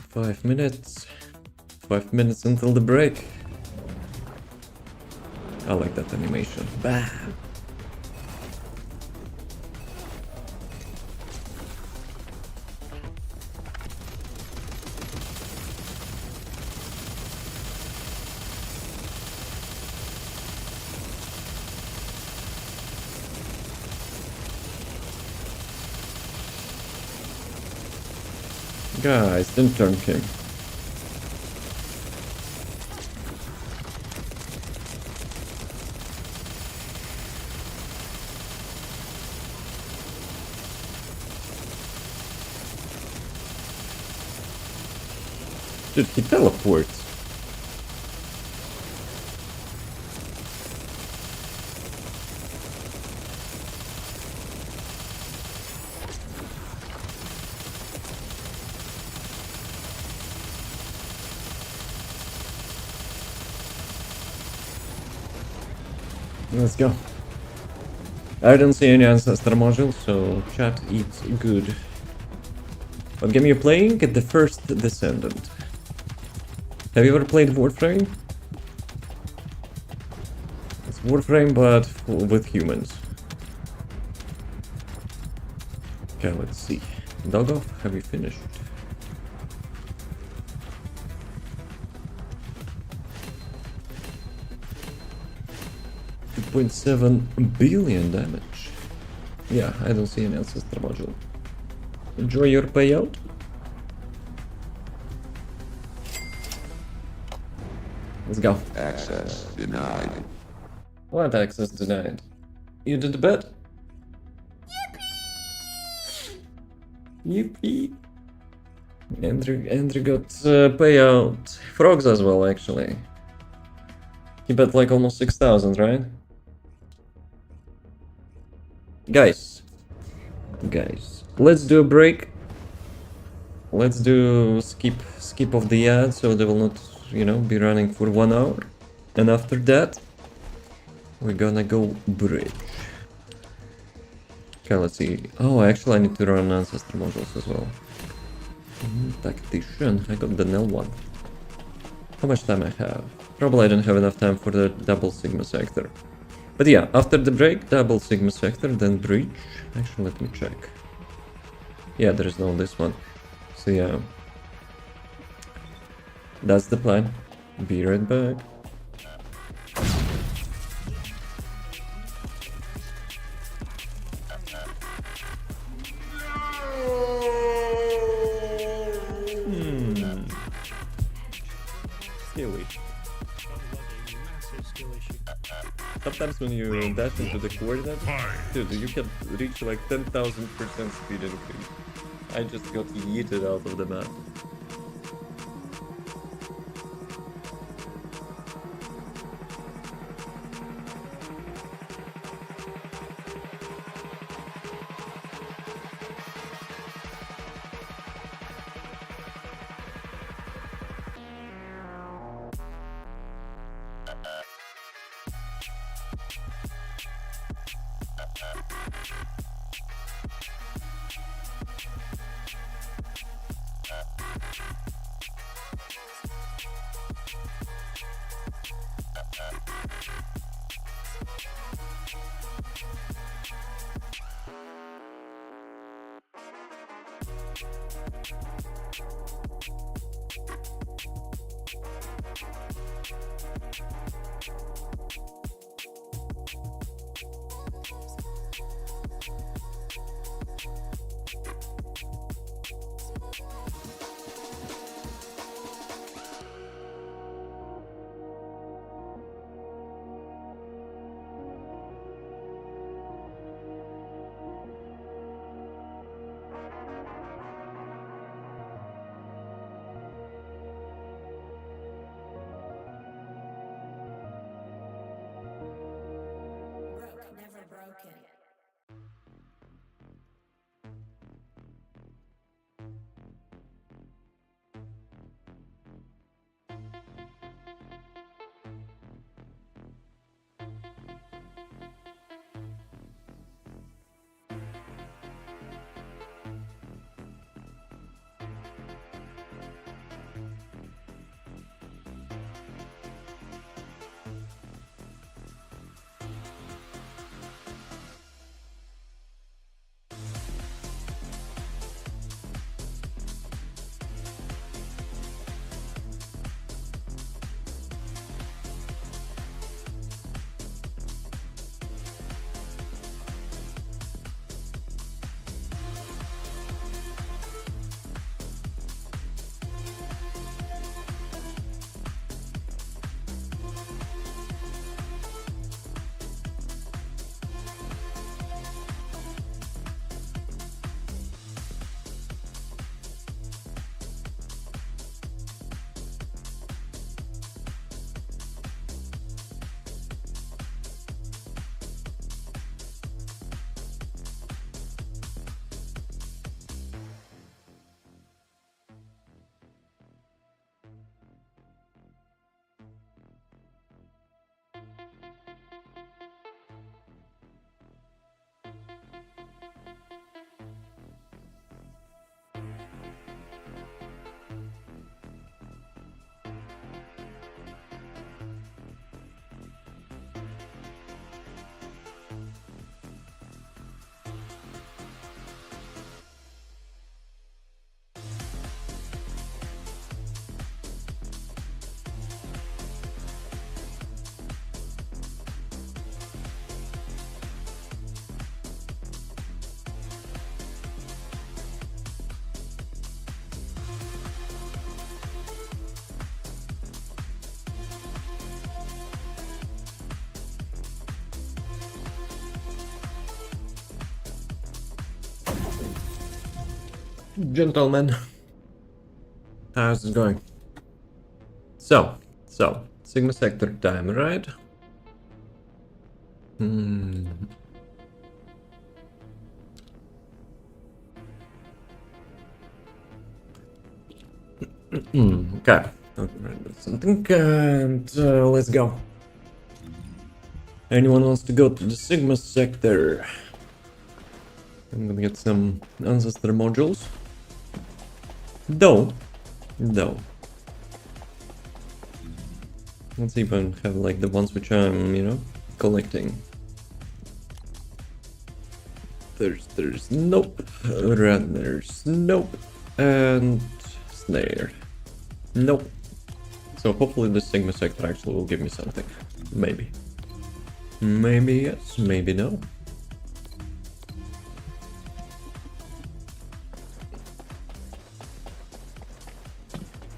Five minutes. 5 minutes until the break. I like that animation. Bam! Guys, don't turn him. Dude, he teleports. Let's go. I don't see any ancestor module, so chat eats good. What game are you playing? The first Descendant. Have you ever played Warframe? It's Warframe, but with humans. Okay, let's see. Doggo, have you finished? $2.7 billion damage. Yeah, I don't see an ancestor module. Enjoy your payout. Let's go. Access denied. What access denied? You did the bet? Yippee! Andrew got payout. Frogs as well, actually. He bet like almost 6,000, right? Guys, let's do a break. Let's do skip of the ad, so they will not, you know, be running for 1 hour. And after that, we're gonna go bridge. Okay, let's see. Oh, actually, I need to run ancestor modules as well. Tactician, I got the Nell one. How much time I have? Probably I don't have enough time for the double Sigma sector. But yeah, after the break, double Sigma sector, then bridge. Actually, let me check. Yeah, there is no this one. So yeah, that's the plan. Be right back. sometimes when you dash into the coordinates, dude, you can reach like 10,000% speed increase. I just got yeeted out of the map. Never broken. Gentlemen, how's it going? So, Sigma Sector time, right? Okay. Something and let's go. Anyone wants to go to the Sigma Sector? I'm gonna get some ancestor modules. Though. Let's even have like the ones which I'm, collecting. There's nope. Runners, nope. And snare. Nope. So hopefully the Sigma Sector actually will give me something. Maybe. Maybe yes, maybe no.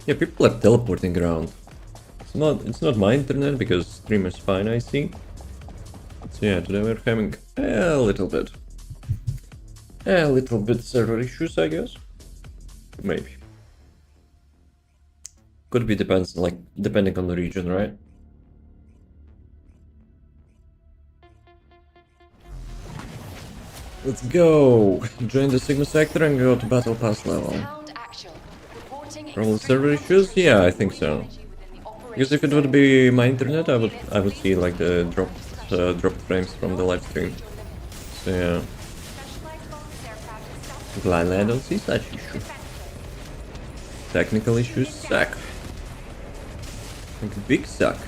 Yeah, people are teleporting around. It's not my internet because stream is fine, I see. So yeah, today we're having a little bit server issues, I guess. Maybe. Could be depends, like, depending on the region, right? Let's go! Join the Sigma sector and go to Battle Pass level. Sound actual. Reporting Probably extreme server issues? concentration Yeah, I of think green so. energy within the Because if it operation would be my zone. internet, I would see like the dropped frames from the live stream. So yeah, Specialized focus aircraft is stopped. glad I don't see such issue. Technical issues suck. Like big suck.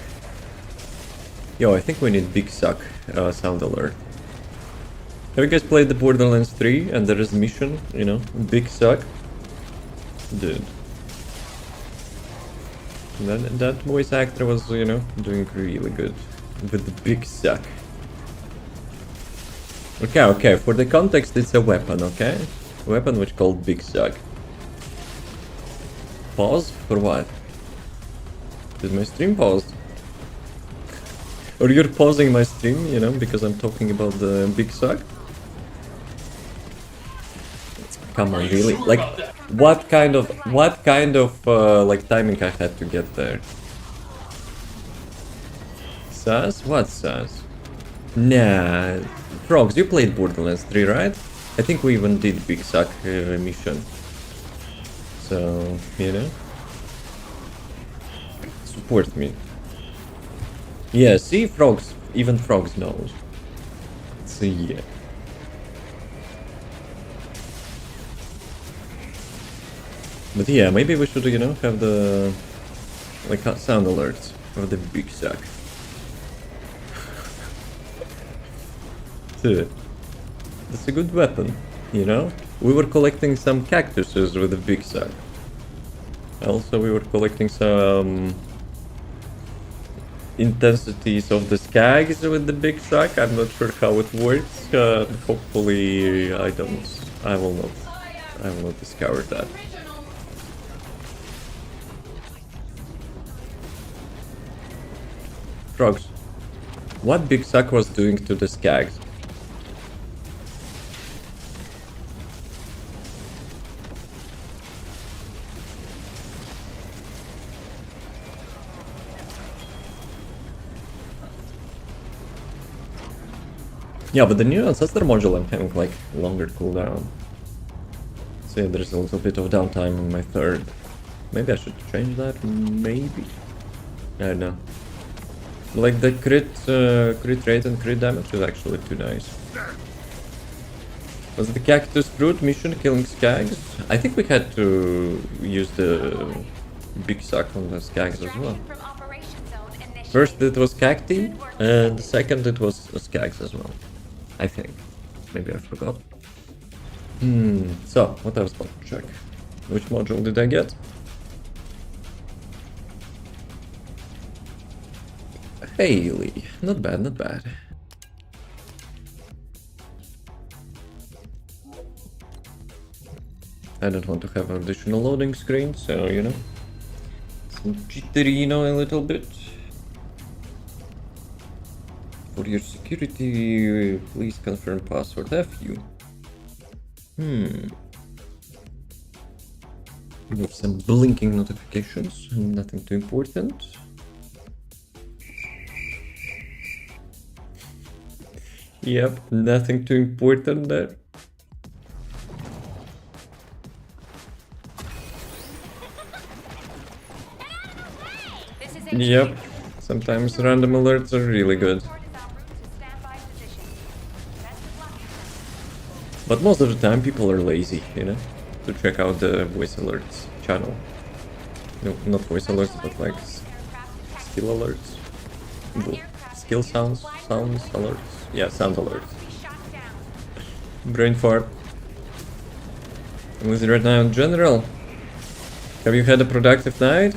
Yo, I think we need big suck sound alert. Have you guys played the Borderlands 3 and there is a mission, you know, big suck? Dude. That voice actor was, you know, doing really good with the big suck. Okay, for the context it's a weapon, okay? A weapon which called big suck. Pause? For what? Did my stream pause? Or you're pausing my stream, you know, because I'm talking about the big suck? Come on, really? Like, what kind of like timing I had to get there? Sus? What sus? Nah, Frogs, you played Borderlands 3, right? I think we even did big suck mission. So, you know, support me. Yeah, see, Frogs, even Frogs knows. So yeah. But yeah, maybe we should, you know, have the like sound alerts of the big suck. Dude, that's a good weapon, you know? We were collecting some cactuses with the big suck. Also, we were collecting some intensities of the skags with the big suck. I'm not sure how it works. Hopefully, I will not discover that. Frogs, what big suck was doing to the skags? Yeah, but the new ancestor module I'm having like longer cooldown. So yeah, there's a little bit of downtime on my third. Maybe I should change that, maybe? I don't know. Like the crit rate and crit damage is actually too nice. Was the cactus fruit mission killing skags? I think we had to use the big suck on the skags as well. Extraction from operation zone initiated. First it was cacti, and the second it was skags as well. I think. Maybe I forgot. So, what I was about to check. Which module did I get? Haley. Not bad, not bad. I don't want to have additional loading screen, so, you know. Some jitterino a little bit. For your security, please confirm password FU. With some blinking notifications, nothing too important. Yep, nothing too important there. This is Yep, sometimes random alerts are really good. But most of the time people are lazy, you know, to check out the voice alerts channel. No, not voice alerts, but like skill alerts. Skill sounds alerts. Yeah, sound alerts. Brain fart. I'm with you right now in general. Have you had a productive night?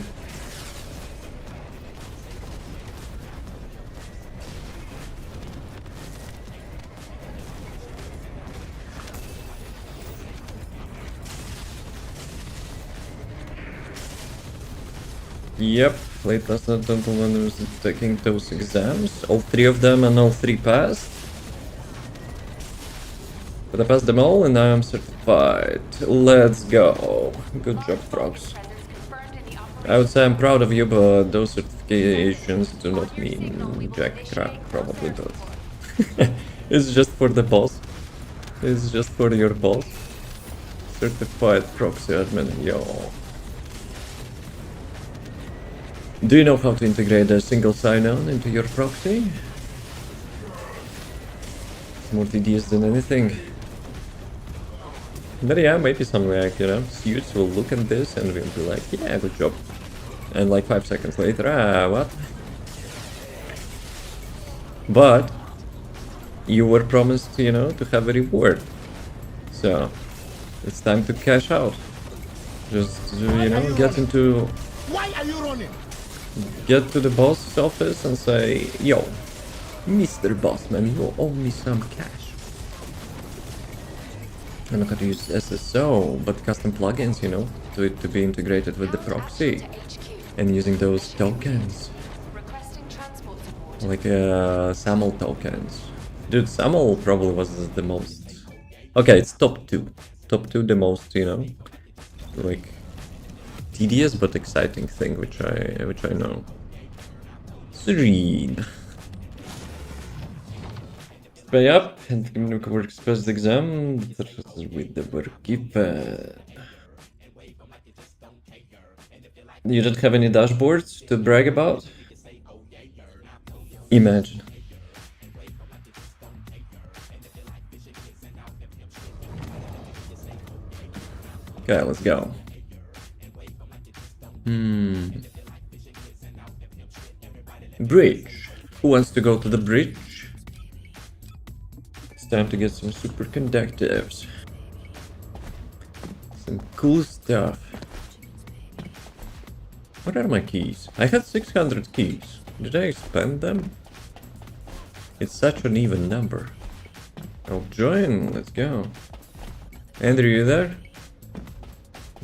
Yep, late last night gentleman was taking those exams. All 3 of them and all 3 passed. But I passed them all and now I'm certified. Let's go. Good job, frogs. Presence confirmed in the operation. I would say I'm proud of you, but those certifications do not mean jack crap, probably, but it's just for the boss. It's just for your boss. Certified proxy admin, yo. Do you know how to integrate a single sign-on into your proxy? It's more tedious than anything. But yeah, maybe some like, you know, suits will look at this and will be like, yeah, good job. And like 5 seconds later, what? But you were promised, you know, to have a reward. So it's time to cash out. Just, you know, get into... Why are you running? Get to the boss's office and say, yo, Mr. Bossman, you owe me some cash. I'm not gonna use SSO, but custom plugins, you know, to be integrated with the proxy. And using those tokens, Requesting transport support. like SAML tokens. Dude, SAML probably was the most... Okay, it's top 2. Top 2 the most, you know, like... tedious but exciting thing which I know. Serene. But yep, and the work express exam with the work given. You don't have any dashboards to brag about? Imagine. Okay, let's go. Bridge. Who wants to go to the bridge? It's time to get some superconductives. Some cool stuff. What are my keys? I had 600 keys. Did I expand them? It's such an even number. I'll join. Let's go. Andrew, you there?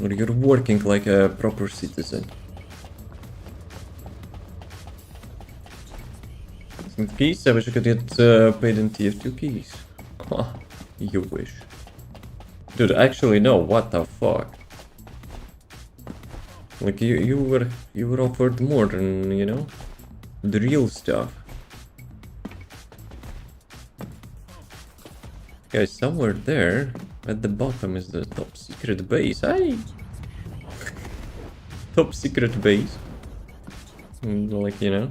Or you're working like a proper citizen? Some keys? I wish I could get paid in TF2 keys. Huh, you wish. Dude, actually no, what the fuck? Like you were offered more than, you know, the real stuff. Guys, somewhere there at the bottom is the top secret base. Hey! Top secret base. Like, you know,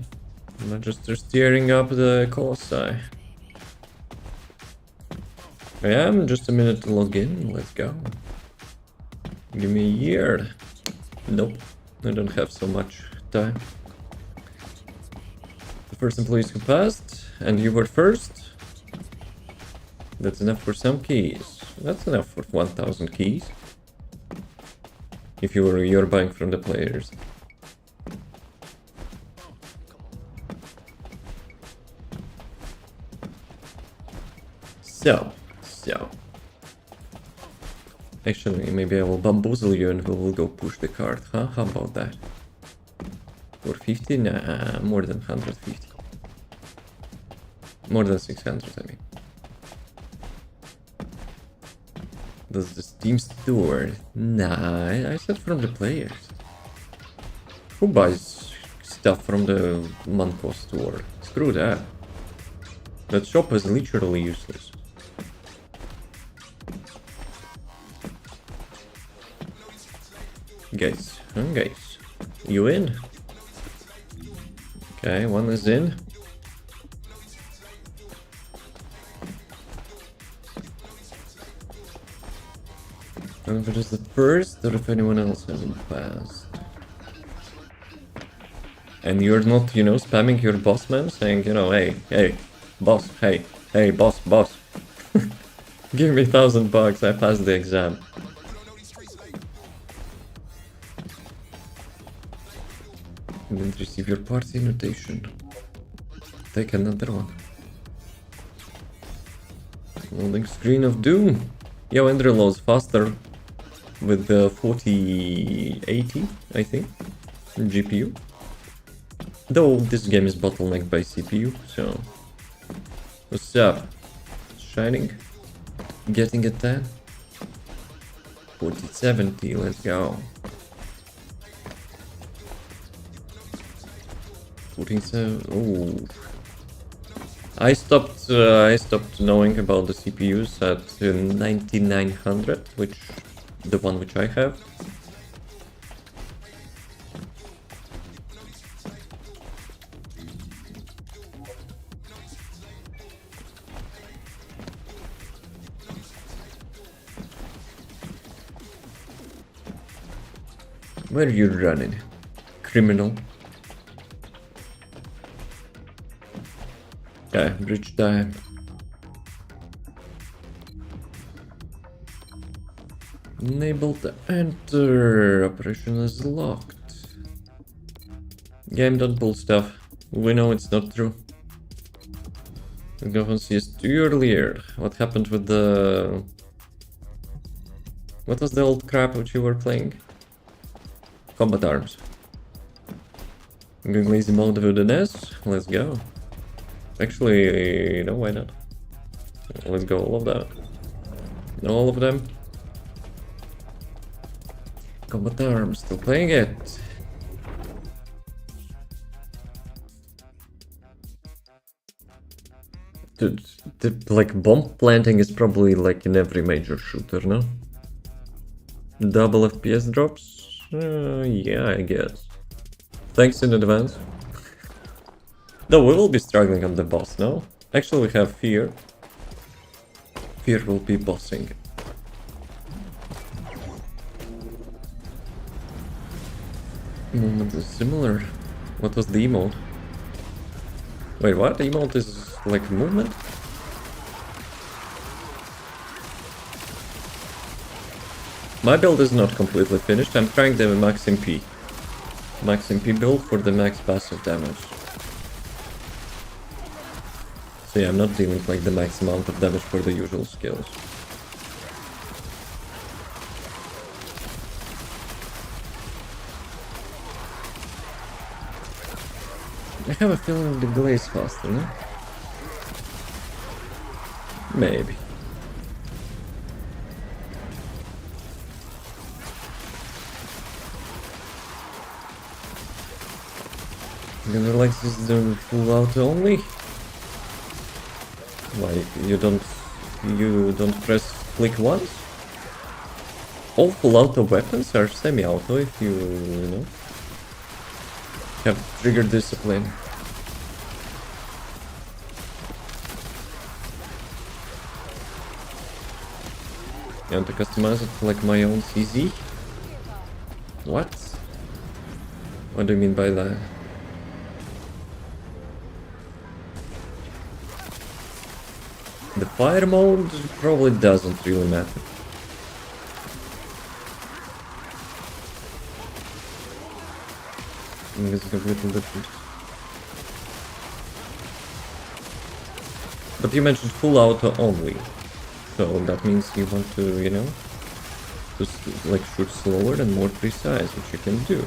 not just steering up the Colossi. I am just a minute to log in. Let's go. Give me a year. Nope, I don't have so much time. The first employees who passed, and you were first. That's enough for some keys. That's enough for 1000 keys. If you're buying from the players. So. Actually, maybe I will bamboozle you and we will go push the cart, huh? How about that? For 50? Nah, more than 150. More than 600, I mean. Does the Steam store? Nah, I said from the players. Who buys stuff from the Manco store? Screw that. That shop is literally useless. Guys, guys, you in? Okay, one is in. I don't know if it is the first or if anyone else hasn't passed. And you're not, you know, spamming your boss man saying, you know, hey, boss, hey, boss. Give me $1,000, I passed the exam. Didn't receive your party invitation. Take another one. Loading screen of doom. Yo, Enderlaw's faster with the 4080, I think. GPU. Though this game is bottlenecked by CPU, so... What's up? Shining? Getting a 10? 4070, let's go. 47, ooh. I stopped knowing about the CPUs at 9900, the one which I have. Where are you running, criminal? Okay, bridge time. Enable to enter. Operation is locked. Game don't pull stuff. We know it's not true. We go on CS2 earlier. What happened with the... What was the old crap which you were playing? Combat Arms. Going lazy mode with the NES? Let's go. Actually, no, why not? Let's go all of that. All of them. Combat Arms, still playing it. Dude, like bomb planting is probably like in every major shooter, no? Double FPS drops? Yeah, I guess. Thanks in advance. No, we will be struggling on the boss, no? Actually, we have Fear. Fear will be bossing. Movement is similar. What was the emote? Wait, what? The emote is like movement? My build is not completely finished. I'm trying the max MP. Max MP build for the max passive damage. So yeah, I'm not dealing like the max amount of damage for the usual skills. I have a feeling the delay is faster, no? Maybe. I'm gonna like this the full auto only. Like you don't press click once? All full auto weapons are semi-auto if you know have trigger discipline. You want to customize it like my own CZ? What? What do you mean by that? The fire mode probably doesn't really matter. I think it's a little different. But you mentioned full auto only. So that means you want to, you know, just like shoot slower and more precise, which you can do.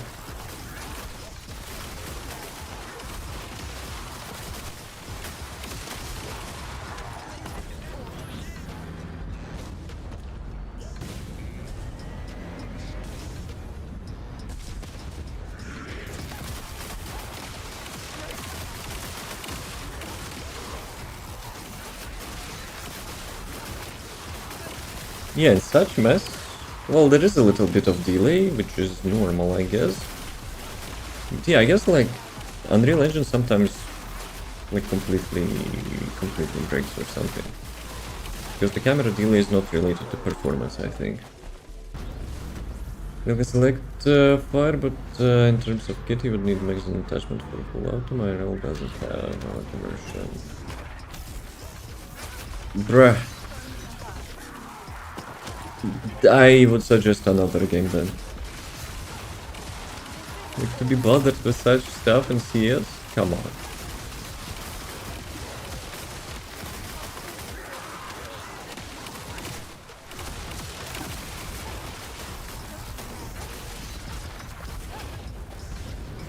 Yeah, in such mess, well, there is a little bit of delay, which is normal, I guess. But yeah, I guess like Unreal Engine sometimes like completely breaks or something. Because the camera delay is not related to performance, I think. You can select fire, but in terms of kit, you would need magazine attachment for full auto. My rail doesn't have auto version. Bruh. I would suggest another game then. Like, to be bothered with such stuff in CS? Come on.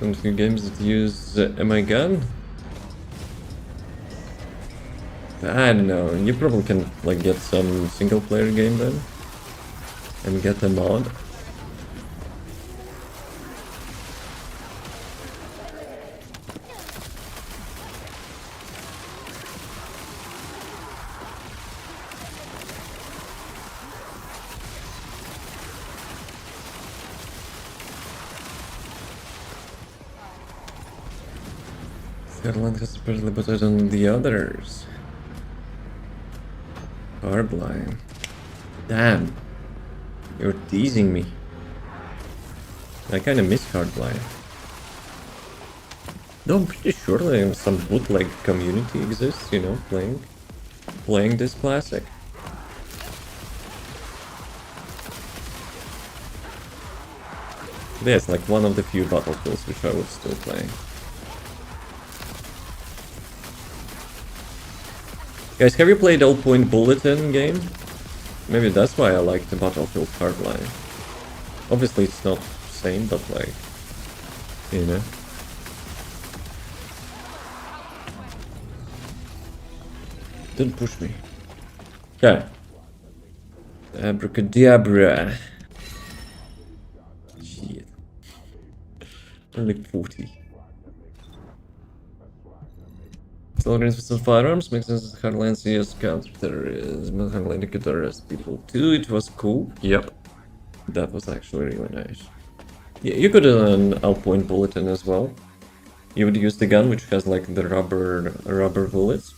Some few games that use MI gun. I don't know. You probably can like get some single player game then, and get the mod. Descendant has supposedly better than the others. Hardline. Damn. You're teasing me. I kinda miss Hardline. Though I'm pretty sure like, some bootleg community exists, you know, playing this classic. Yeah, it's like one of the few battlefields which I would still play. Guys, have you played All Point Bulletin game? Maybe that's why I like the Battlefield Hardline. Obviously it's not the same, but like, you know. Didn't push me. Okay. Abracadabra. Shit. Only 40. Still against with some firearms, makes sense as Hardline CS counter-terrorism, Hardline could arrest people too, it was cool, yep. That was actually really nice. Yeah, you could do an Allpoint Bulletin as well. You would use the gun which has like the rubber bullets.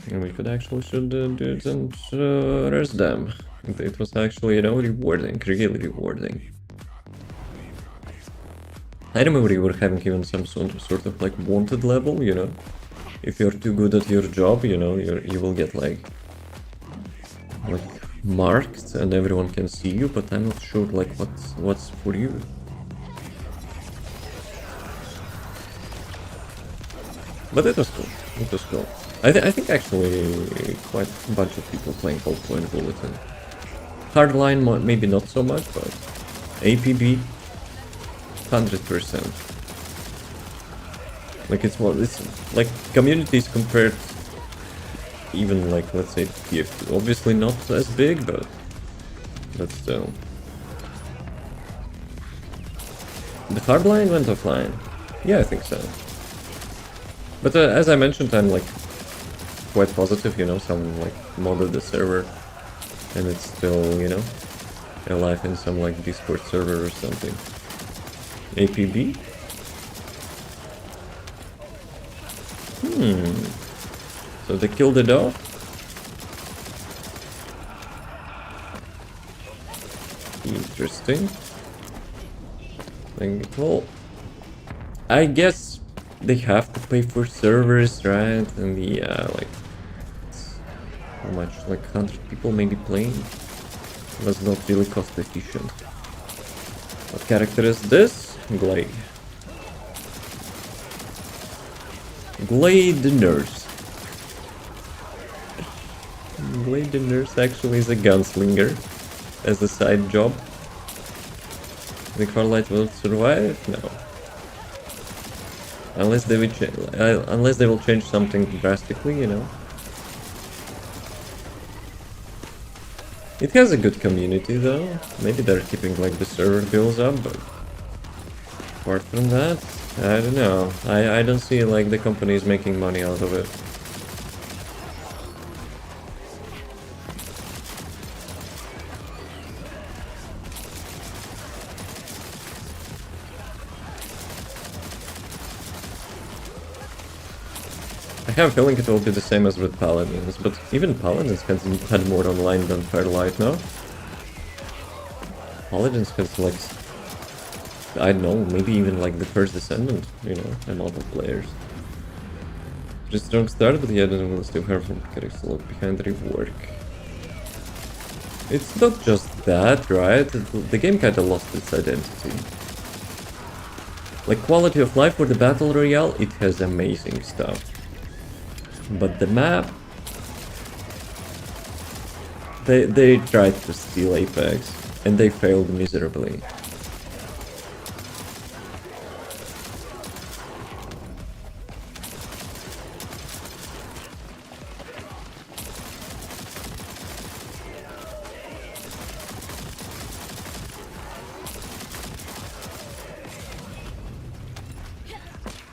And we could actually shoot the dudes and arrest them. It was actually, you know, rewarding, really rewarding. I remember you were having even some sort of like wanted level, you know. If you're too good at your job, you know, you will get like marked and everyone can see you, but I'm not sure like what's for you. But it was cool. It was cool. I think actually quite a bunch of people playing All Point Bulletin. Hardline maybe not so much, but APB 100%. Like it's like communities compared, even like let's say TF2. Obviously not as big, but still. The Hardline went offline. Yeah, I think so. But as I mentioned, I'm like quite positive. You know, someone like modded the server, and it's still, you know, alive in some like Discord server or something. APB? So they killed it off? Interesting. Well, I guess they have to pay for servers, right? And yeah, like how much? Like 100 people maybe playing? Was not really cost efficient. What character is this? Glade. Glade the Nurse. Glade the Nurse actually is a gunslinger as a side job. The Carlight will survive? No. Unless they will change something drastically, you know. It has a good community though. Maybe they're keeping like the server bills up, but apart from that, I don't know. I don't see like the company is making money out of it. I have a feeling it will be the same as with Paladins, but even Paladins had more online than Fairlight now. Paladins has like, I don't know, maybe even like the first Descendant, you know, amount of players. Just strong start, but yeah, then we'll still have characters a lot behind the rework. It's not just that, right? The game kinda lost its identity. Like quality of life for the Battle Royale, it has amazing stuff. But the map, they tried to steal Apex and they failed miserably.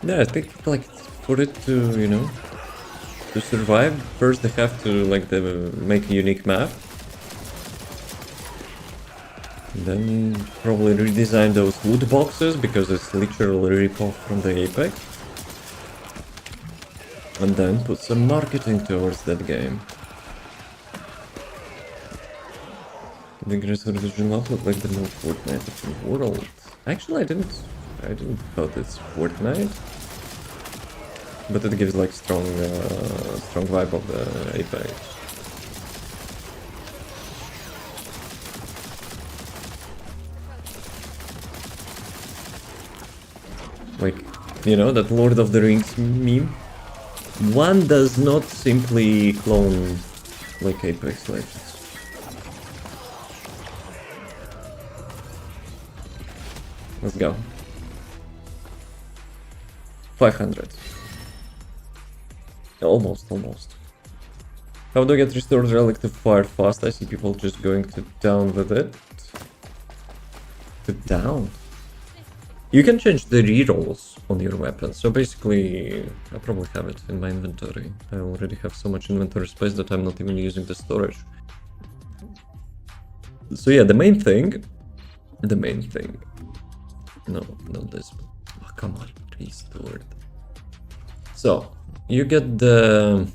Yeah, I think like for it to, you know, to survive, first they have to like make a unique map. And then probably redesign those loot boxes because it's literally rip-off from the Apex. And then put some marketing towards that game. The Great Revision looked like the most Fortnite of the world. Actually, I didn't thought it's Fortnite, but it gives like strong vibe of the Apex. Like, you know, that Lord of the Rings meme? One does not simply clone like Apex Legends. Let's go. 500. Almost. How do I get restored relic to fire fast? I see people just going to down with it. To down? You can change the rerolls on your weapon. So basically, I probably have it in my inventory. I already have so much inventory space that I'm not even using the storage. So yeah, the main thing. No, not this. Oh, come on, restored. So, you get the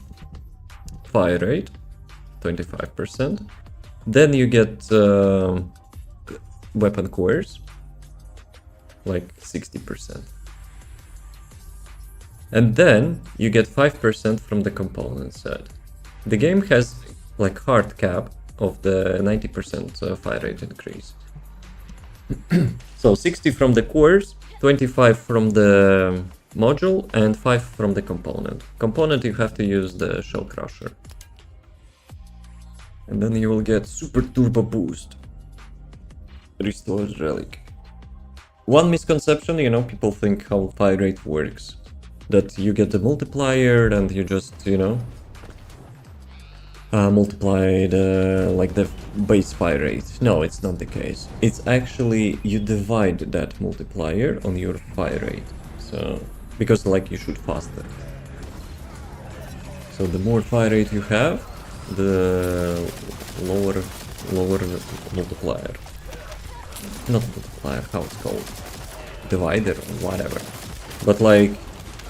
fire rate, 25%. Then you get weapon cores, like 60%. And then you get 5% from the component set. The game has like hard cap of the 90% fire rate increase. So 60 from the cores, 25 from the module, and 5 from the component. Component you have to use the shell crusher. And then you will get super turbo boost. Restored relic. One misconception, you know, people think how fire rate works. That you get the multiplier and you just, you know, multiply like the base fire rate. No, it's not the case. It's actually you divide that multiplier on your fire rate. So because like you shoot faster. So the more fire rate you have, the lower multiplier. Not multiplier, how it's called? Divider, whatever. But like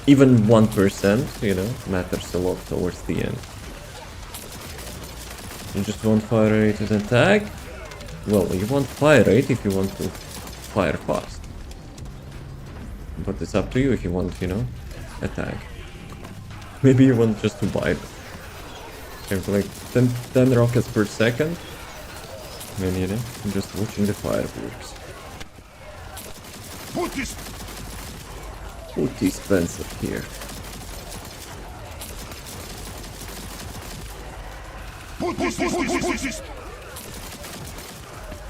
even 1%, you know, matters a lot towards the end. You just want fire rate and attack? Well, you want fire rate if you want to fire fast. But it's up to you if you want, you know, attack. Maybe you want just to vibe. Have like 10 rockets per second. And you know, I'm just watching the fireworks. Put this pencil here.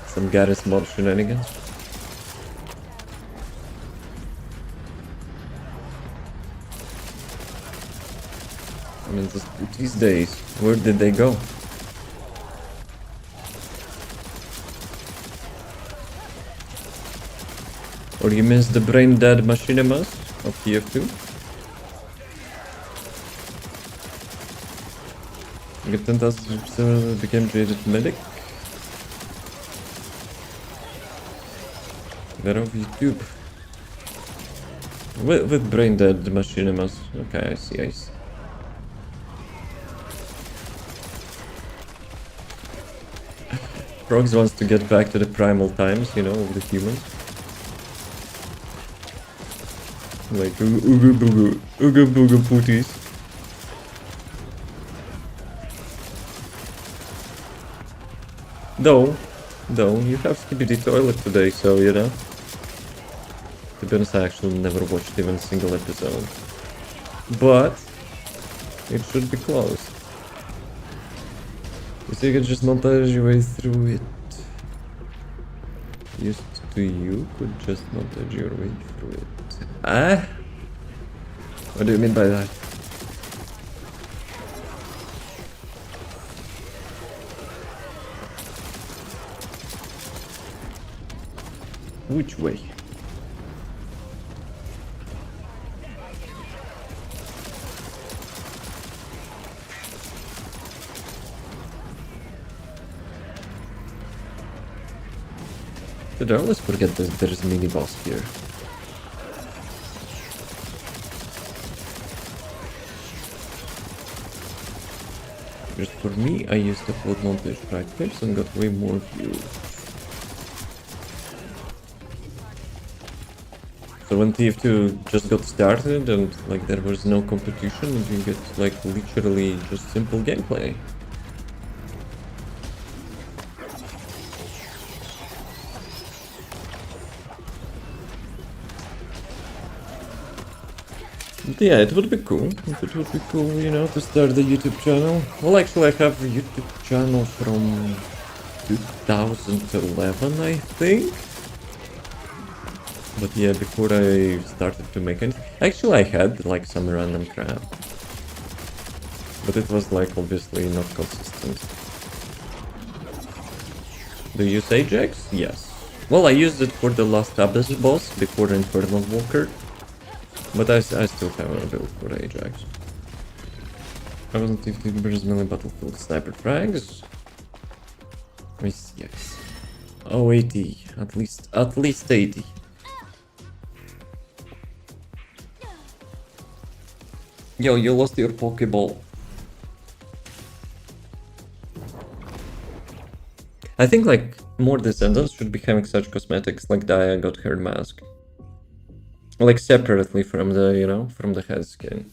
Some Garrus mod shenanigans. I mean, these days, where did they go? Or you miss the brain dead machinimas of TF2? Get 10,000 became jaded medic. They're off YouTube. With brain dead machinimas. Okay, I see. Frogs wants to get back to the primal times, you know, of the humans. Like, ooga booga pooties. Though, you have Skibidi Toilet today, so, you know. To be honest, I actually never watched even a single episode. But, it should be close. So you can just montage your way through it. Used to you could just montage your way through it. Ah? What do you mean by that? Which way? Did I always forget that there's a mini boss here? Just for me, I used the full montage practice and got way more views. So when TF2 just got started and like there was no competition and you get like literally just simple gameplay. But yeah, it would be cool. It would be cool, you know, to start the YouTube channel. Well, actually, I have a YouTube channel from 2011, I think. But yeah, before I started to make anything, actually I had like some random crap. But it was like obviously not consistent. Do you use Ajax? Yes. Well, I used it for the last Abyss boss before Infernal Walker. But I still have a build for Ajax. I wasn't 15 versus melee battlefield sniper frags. Yes. Oh, 80. At least 80. Yo, you lost your Pokeball. I think like more Descendants should be having such cosmetics like Daya got her mask. Like separately from the, you know, from the head skin.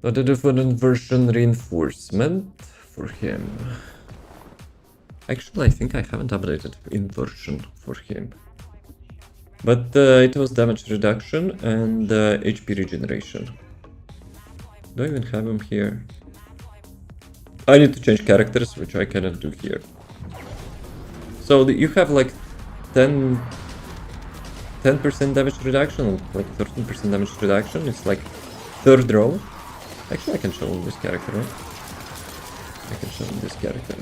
But a different version reinforcement for him. Actually, I think I haven't updated inversion for him. But it was damage reduction and HP regeneration. Do I even have him here? I need to change characters, which I cannot do here. So you have like 10% damage reduction, like 13% damage reduction. It's like third row. Actually, I can show him this character, right? I can show him this character.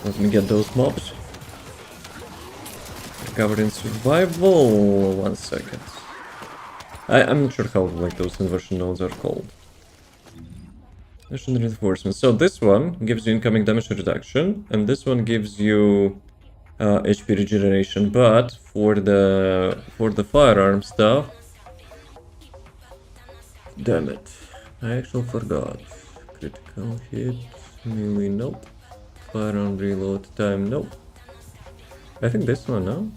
Let me get those mobs. Recovered in survival. 1 second. I'm not sure how like those inversion nodes are called. Mission reinforcement. So this one gives you incoming damage reduction, and this one gives you HP regeneration. But for the firearm stuff, damn it, I actually forgot. Critical hit, melee, nope. Firearm reload time, nope. I think this one, no?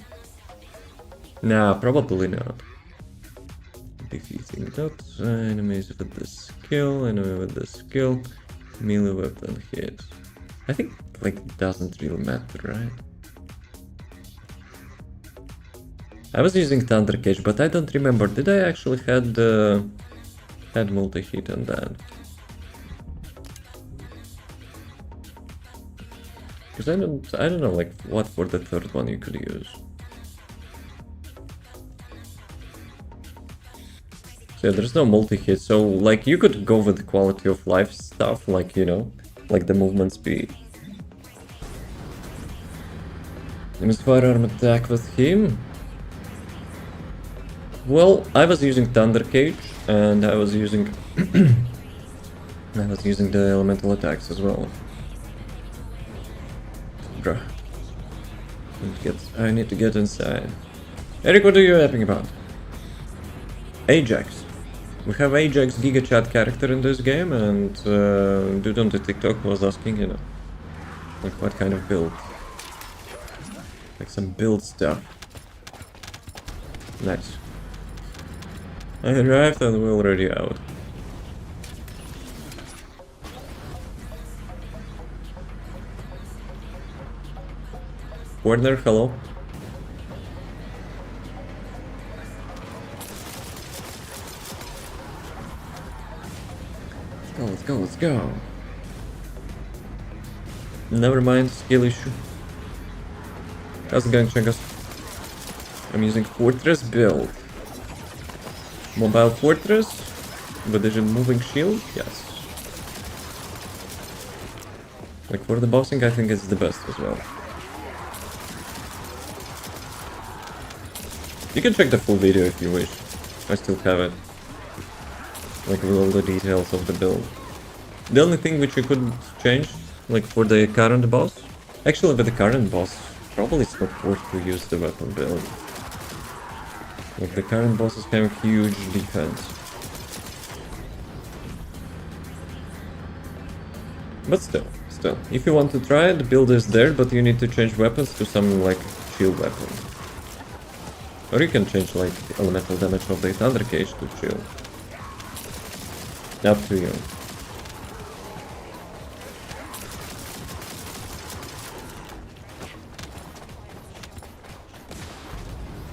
Nah, probably not. Defeating not enemies with this skill, enemy with this skill, melee weapon hit. I think like it doesn't really matter, right? I was using Thunder Cage, but I don't remember. Did I actually had multi-hit on that? Because I don't know like what for the third one you could use. So yeah, there's no multi-hit, so like you could go with quality of life stuff, like, you know, like the movement speed. Use firearm attack with him. Well, I was using Thunder Cage and I was using the elemental attacks as well. Bruh. I need to get inside. Eric, what are you rapping about? Ajax. We have Ajax Giga Chat character in this game, and dude on the TikTok was asking, you know, like what kind of build. Like some build stuff. Nice. I arrived and we're already out. Warner, hello. Let's go, let's go. Never mind, skill issue. How's it going, Chenkos? I'm using Fortress build. Mobile Fortress? With a moving shield? Yes. Like for the bossing, I think it's the best as well. You can check the full video if you wish. I still have it. like with all the details of the build. The only thing which you could change, like for the current boss, actually with the current boss, probably it's not worth to use the weapon build. Like the current bosses have huge defense. But still, if you want to try it, the build is there, but you need to change weapons to some like shield weapon. Or you can change like elemental damage of the Thunder Cage to shield. Up to you.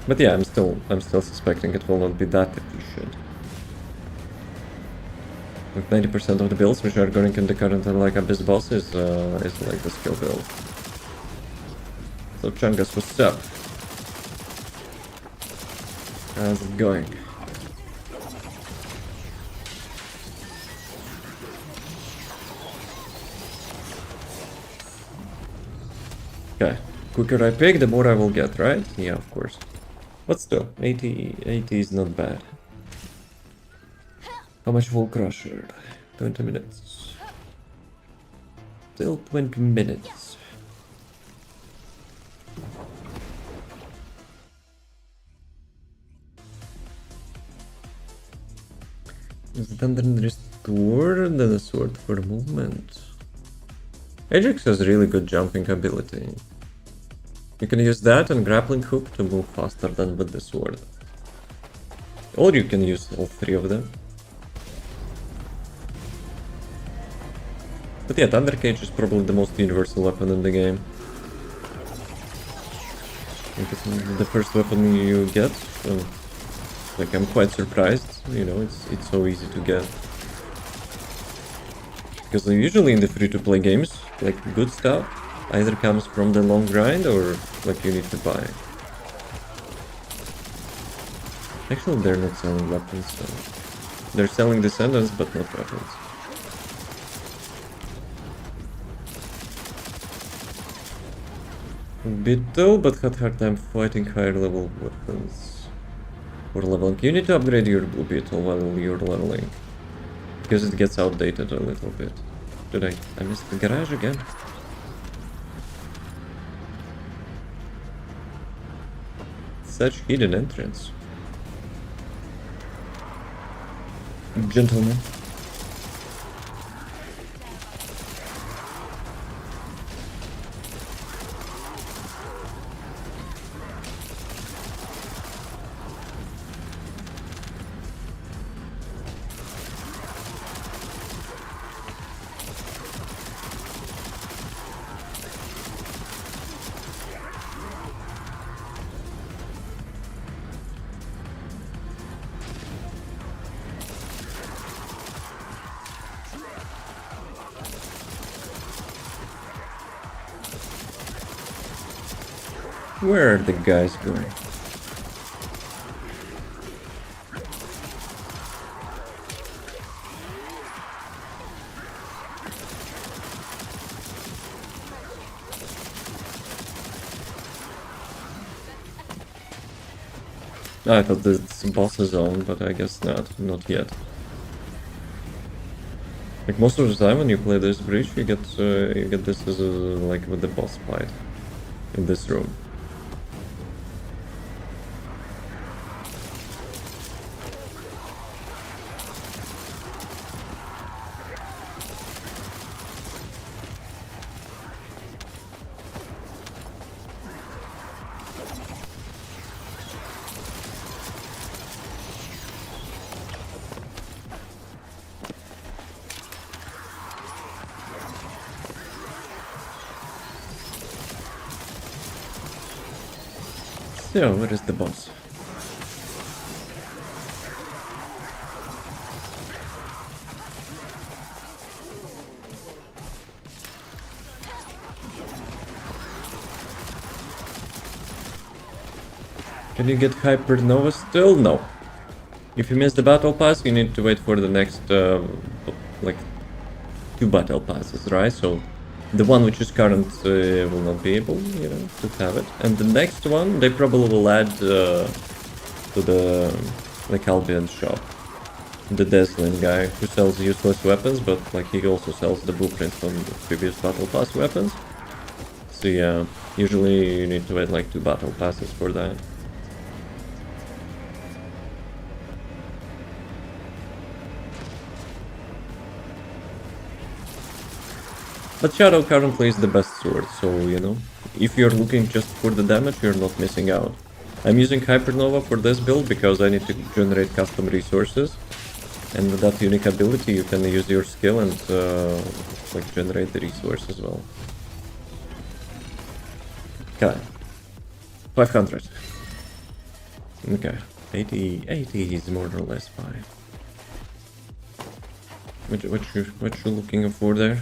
But yeah, I'm still suspecting it will not be that efficient. With 90% of the builds which are going in the current like Abyss boss is like the skill build. So Chungus, what's up? How's it going? Okay, quicker I pick, the more I will get, right? Yeah, of course. But still, 80 is not bad. How much will Crusher? 20 minutes. Still 20 minutes. Is the thunder restored? Then a sword for movement. Ajax has really good jumping ability. You can use that and grappling hook to move faster than with the sword. Or you can use all three of them. But yeah, Thunder Cage is probably the most universal weapon in the game. It's the first weapon you get, so like I'm quite surprised, you know, it's so easy to get. Because usually in the free-to-play games, like good stuff either comes from the long grind or like you need to buy. Actually, they're not selling weapons, so they're selling Descendants but not weapons. Beetle, but had hard time fighting higher level weapons. For leveling, you need to upgrade your blue beetle while you're leveling. Because it gets outdated a little bit. Did I missed the garage again? Such hidden entrance. Gentlemen. Where are the guys going? I thought this boss zone, but I guess not yet. Like most of the time when you play this bridge, you get this as like with the boss fight in this room. So, where is the boss? Can you get Hypernova still? No. If you miss the battle pass, you need to wait for the next, like, 2 battle passes, right? So, the one which is current will not be able, you know, to have it. And the next one, they probably will add to the, like, Albion shop. the Descendant guy who sells useless weapons, but like he also sells the blueprints from the previous battle pass weapons. So yeah, usually you need to wait like 2 battle passes for that. But Shadow currently is the best sword, so you know, if you're looking just for the damage, you're not missing out. I'm using Hypernova for this build because I need to generate custom resources. And with that unique ability, you can use your skill and like generate the resource as well. Okay. 500. Okay. 80 is more or less fine. What you looking for there?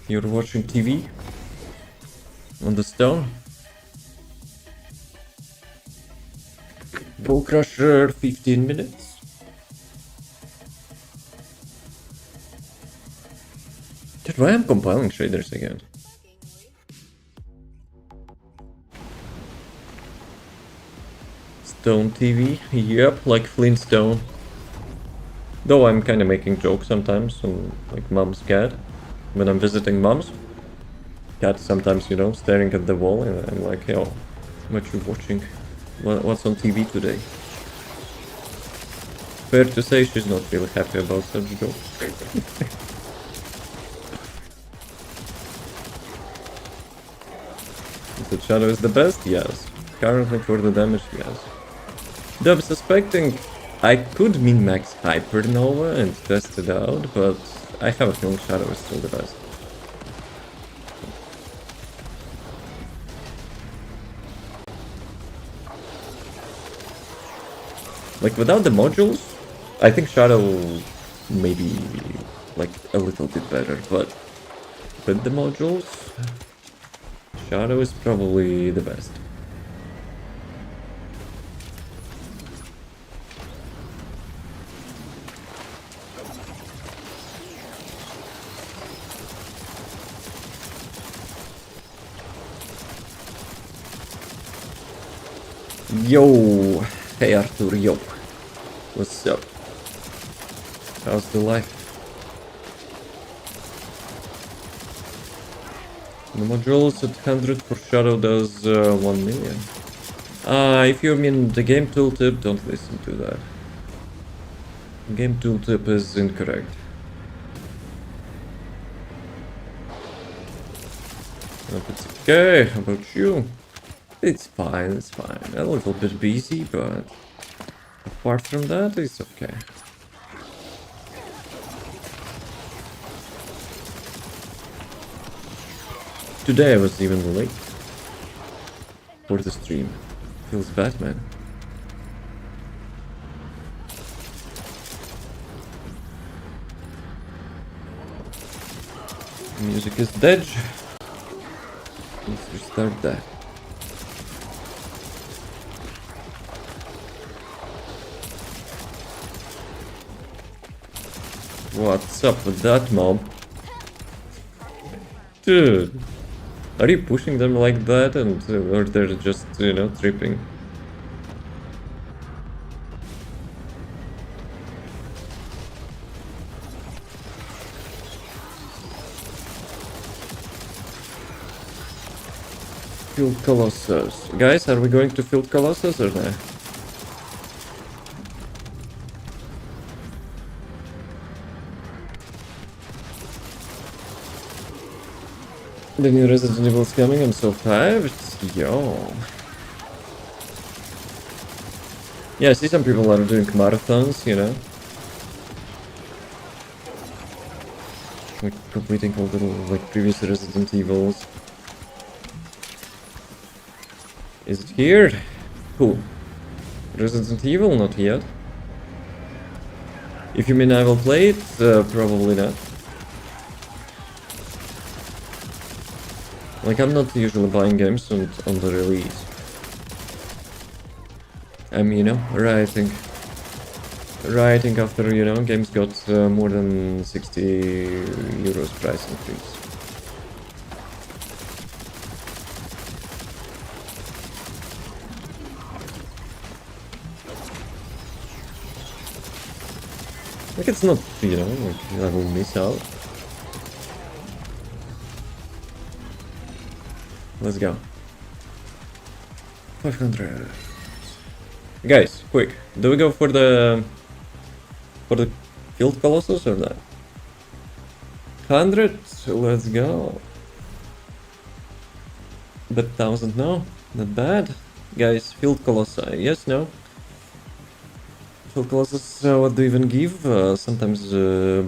You're watching TV? On the stone? Bow Crusher 15 minutes. Dude, why am I compiling shaders again? Stone TV, yep, like Flintstone. Though I'm kinda making jokes sometimes on like mom's cat. When I'm visiting mom's cat, sometimes, you know, staring at the wall and I'm like, yo, what you watching? What's on TV today? Fair to say she's not really happy about such jokes. The Shadow is the best? Yes. Currently for the damage, yes. Though I'm suspecting I could min-max Hypernova and test it out, but I have a feeling Shadow is still the best. Like without the modules, I think Shadow may be like a little bit better, but with the modules, Shadow is probably the best. Yo, hey Arthur, yo, what's up? How's the life? The modules at 100 for Shadow does 1 million. If you mean the game tooltip, don't listen to that. Game tooltip is incorrect. Hope it's okay, how about you? It's fine, it's fine. A little bit busy, but apart from that, it's okay. Today I was even late for the stream. Feels bad, man. Music is dead. Let's restart that. What's up with that mob? Dude, are you pushing them like that and or they're just, you know, tripping? Field Colossus. Guys, are we going to Field Colossus or not? The new Resident Evil is coming, I'm so hyped. Yo. Yeah, I see some people are doing marathons, you know. Like completing all the like previous Resident Evils. Is it here? Who? Resident Evil? Not yet. If you mean I will play it, probably not. Like, I'm not usually buying games on the release. I'm, you know, writing after, you know, games got more than 60 euros price increase. Like, it's not, you know, like I will miss out. Let's go. 500. Guys, quick. Do we go for the Field Colossus or not? 100? Let's go. But 1000, no? Not bad. Guys, Field Colossi, yes, no? Field Colossus, what do you even give? Sometimes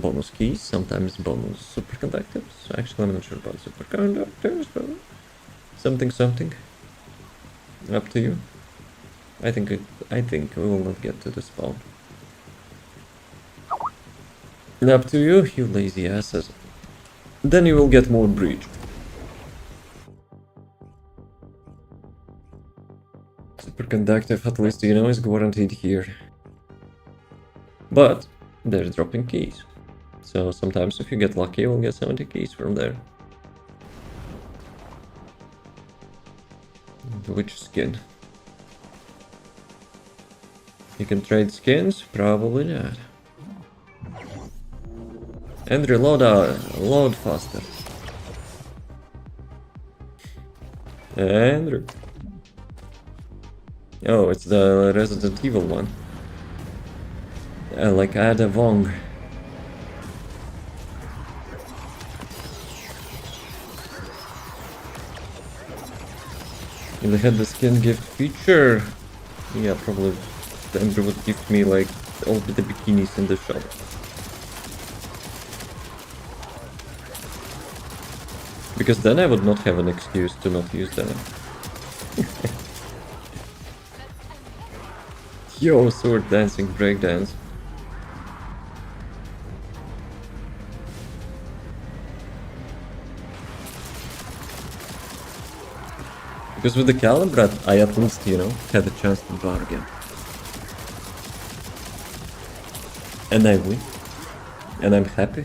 bonus keys, sometimes bonus superconductors. Actually, I'm not sure about superconductors, but something. Up to you. I think we will not get to the spawn. Up to you, you lazy asses. Then you will get more breach. Superconductive, at least you know, is guaranteed here. But they're dropping keys. So sometimes if you get lucky, you'll get 70 keys from there. Which skin? You can trade skins? Probably not. And load faster. Andrew. Oh, it's the Resident Evil one. Like Ada Wong. If they had the skin gift feature, yeah, probably Andrew would give me like all the bikinis in the shop. Because then I would not have an excuse to not use them. Yo, sword dancing, breakdance. Because with the Calibrat, I at least, you know, had a chance to bargain. And I win. And I'm happy,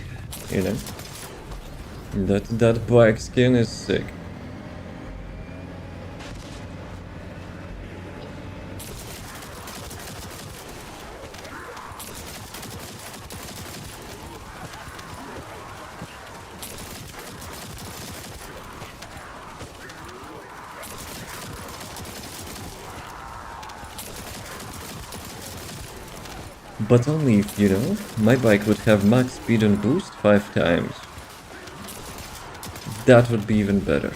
you know. That bike skin is sick. But only if, you know, my bike would have max speed and boost 5 times. That would be even better.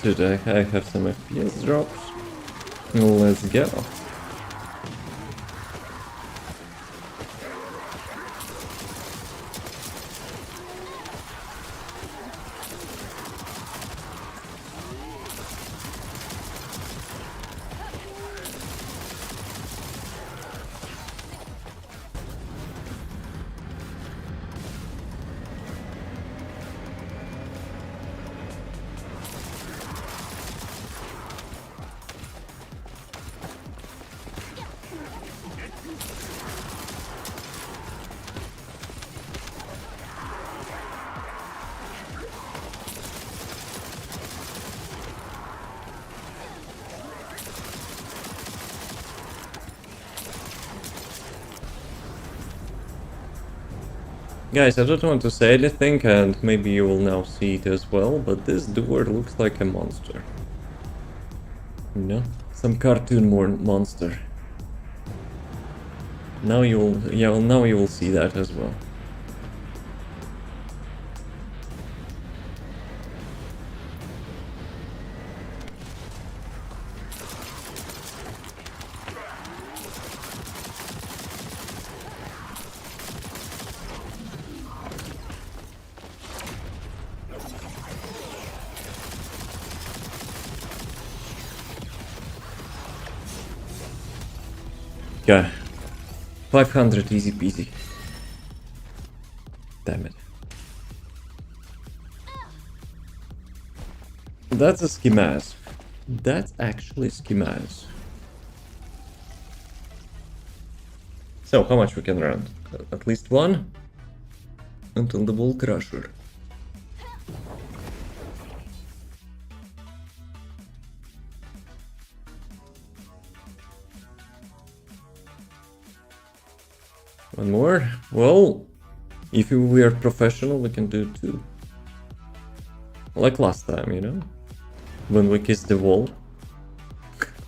Dude, I have some FPS drops. Let's go. Guys, I don't want to say anything, and maybe you will now see it as well, but this door looks like a monster. You know? Some cartoon monster. Now you will, yeah, well, now you will see that as well. Yeah, 500 easy peasy. damn it. That's a schemaz. That's actually schemaz. So, how much we can run? At least one? Until the Bull Crusher. One more? Well, if we are professional, we can do two. Like last time, you know? When we kissed the wall.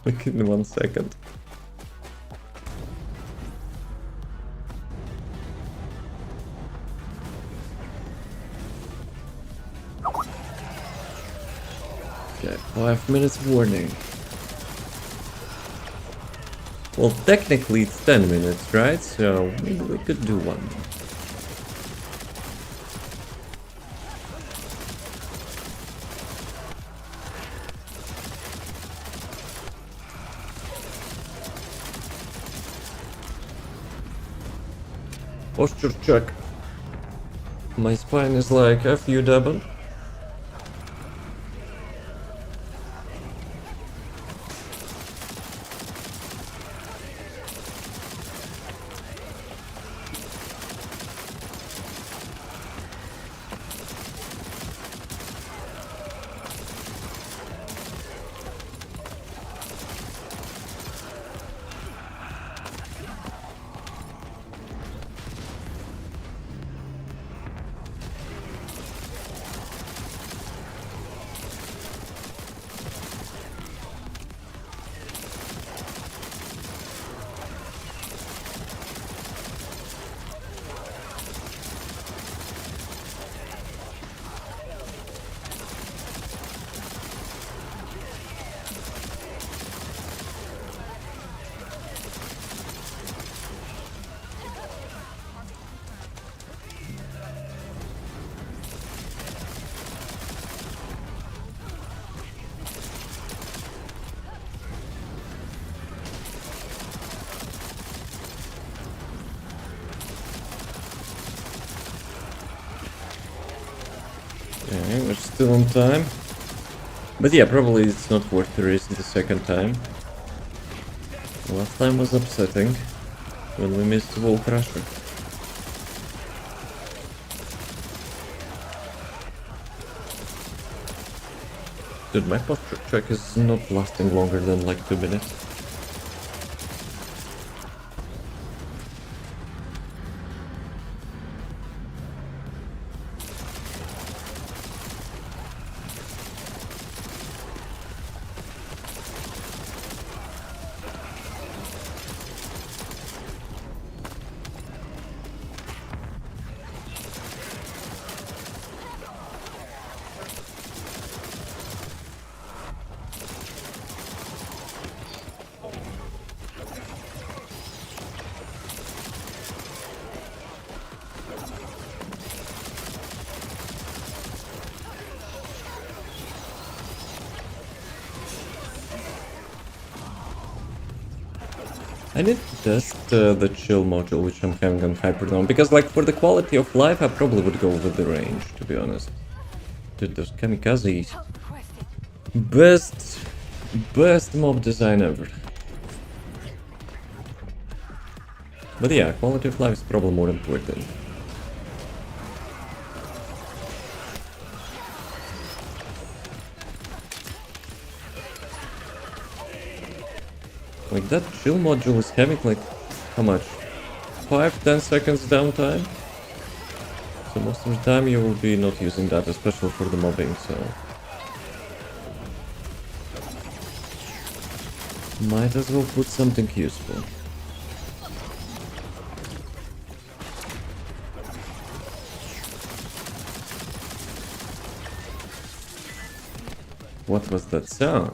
Like in 1 second. Okay, 5 minutes warning. Well, technically it's 10 minutes, right? So maybe we could do one. Posture check. My spine is like, F you, Devon. Okay, we're still on time. But yeah, probably it's not worth the risk the second time. Last time was upsetting when we missed Wall Crusher. Dude, my posture check is not lasting longer than like 2 minutes. I need to test the chill module which I'm having on Hyperdome, because like for the quality of life I probably would go with the range, to be honest. Dude, those kamikazes. Best mob design ever. But yeah, quality of life is probably more important. Like that chill module is having like, how much? 5-10 seconds downtime? So most of the time you will be not using that, especially for the mobbing, so... Might as well put something useful. What was that sound?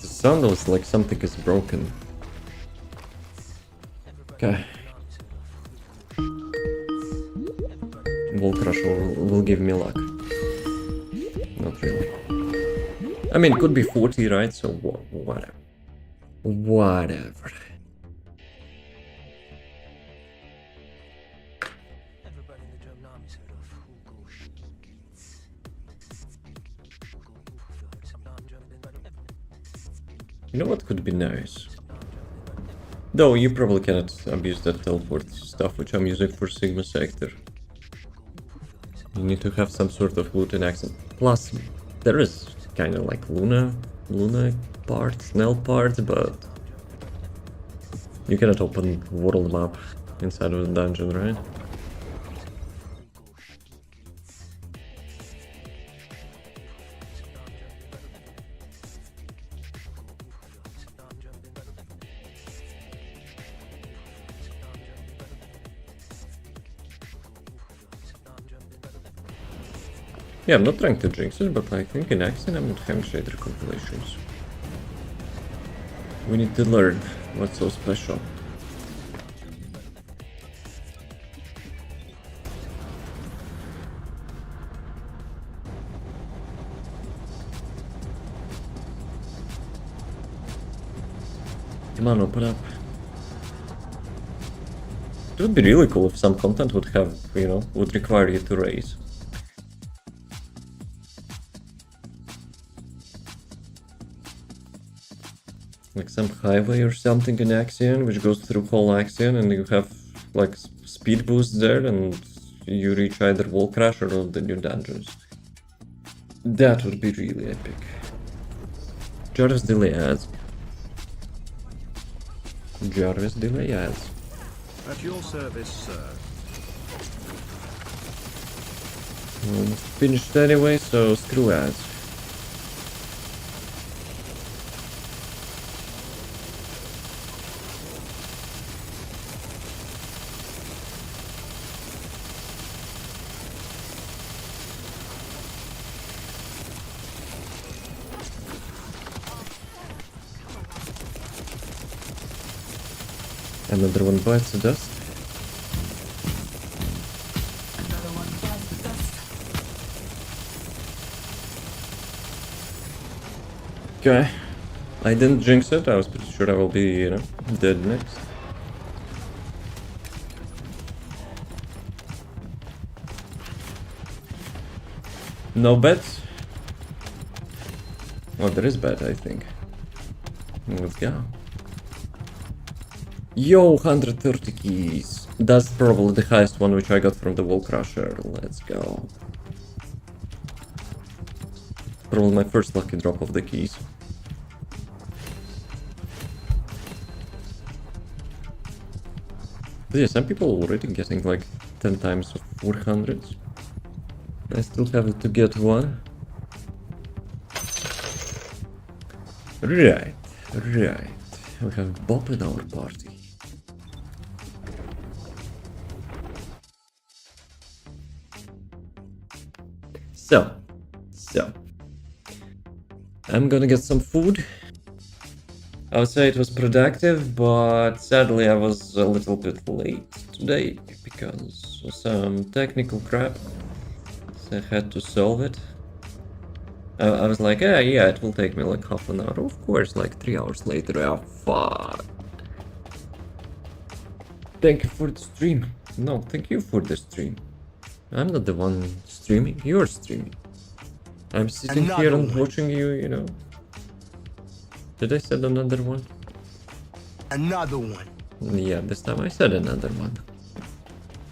The sound was like something is broken. Okay. Wall Crusher will give me luck. Not really. I mean, it could be 40, right? So whatever. Whatever. You know what could be nice? Though you probably cannot abuse that teleport stuff which I'm using for Sigma Sector. You need to have some sort of loot and accent. Plus, there is kind of like Luna parts, Nell parts, but you cannot open world map inside of the dungeon, right? Yeah, I'm not trying to jinx it, but I think in Axion I'm not having shader compilations. We need to learn what's so special. Come on, open up. It would be really cool if some content would have, you know, would require you to raise. Like some highway or something in Axion, which goes through whole Axion, and you have like speed boosts there, and you reach either Wall Crusher or the new dungeons. That would be really epic. Jarvis delay ads. Jarvis delay ads. At your service, sir. Almost finished anyway, so screw ads. Another one bites the dust. Another one bites the dust. Okay. I didn't jinx it, I was pretty sure I will be, you know, dead next. No bets? Oh, there is bet, I think. Let's go. Yo, 130 keys. That's probably the highest one which I got from the Wall Crusher. Let's go. Probably my first lucky drop of the keys. But yeah, some people already getting like 10 times of 400s. I still have to get one. Right. We have Bob in our party. So, I'm gonna get some food. I would say it was productive, but sadly I was a little bit late today because of some technical crap. So I had to solve it. I was like, yeah, it will take me like half an hour. Of course, like 3 hours later, oh fuck. Thank you for the stream. No, thank you for the stream. I'm not the one streaming, you're streaming. I'm sitting here and watching you, you know. Did I said another one? Another one. Yeah, this time I said another one.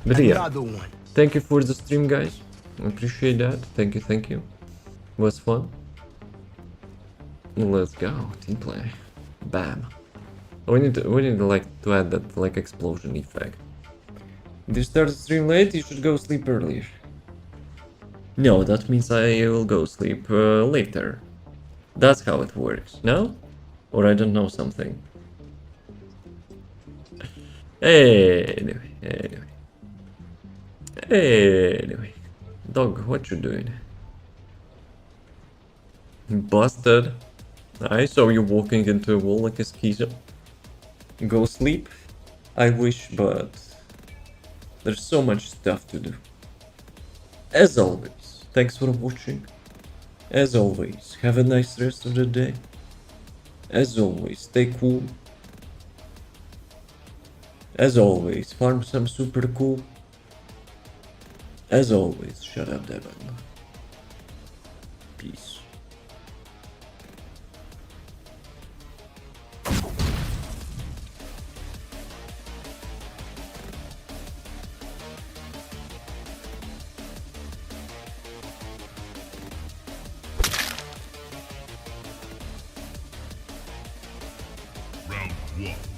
But yeah, Another one. thank you for the stream, guys. I appreciate that. Thank you. Was fun. Let's go, team play. Bam. We need to like to add that like explosion effect. If you start the stream late, you should go sleep earlier. No, that means I will go sleep later. That's how it works, no? Or I don't know something. Anyway. Dog, what you doing? Busted. I saw you walking into a wall like a schizo. Go sleep? I wish, but there's so much stuff to do. As always, thanks for watching, As always, have a nice rest of the day. As always, stay cool. As always, farm some super cool. As always, shut up, Devon. Peace. Round one.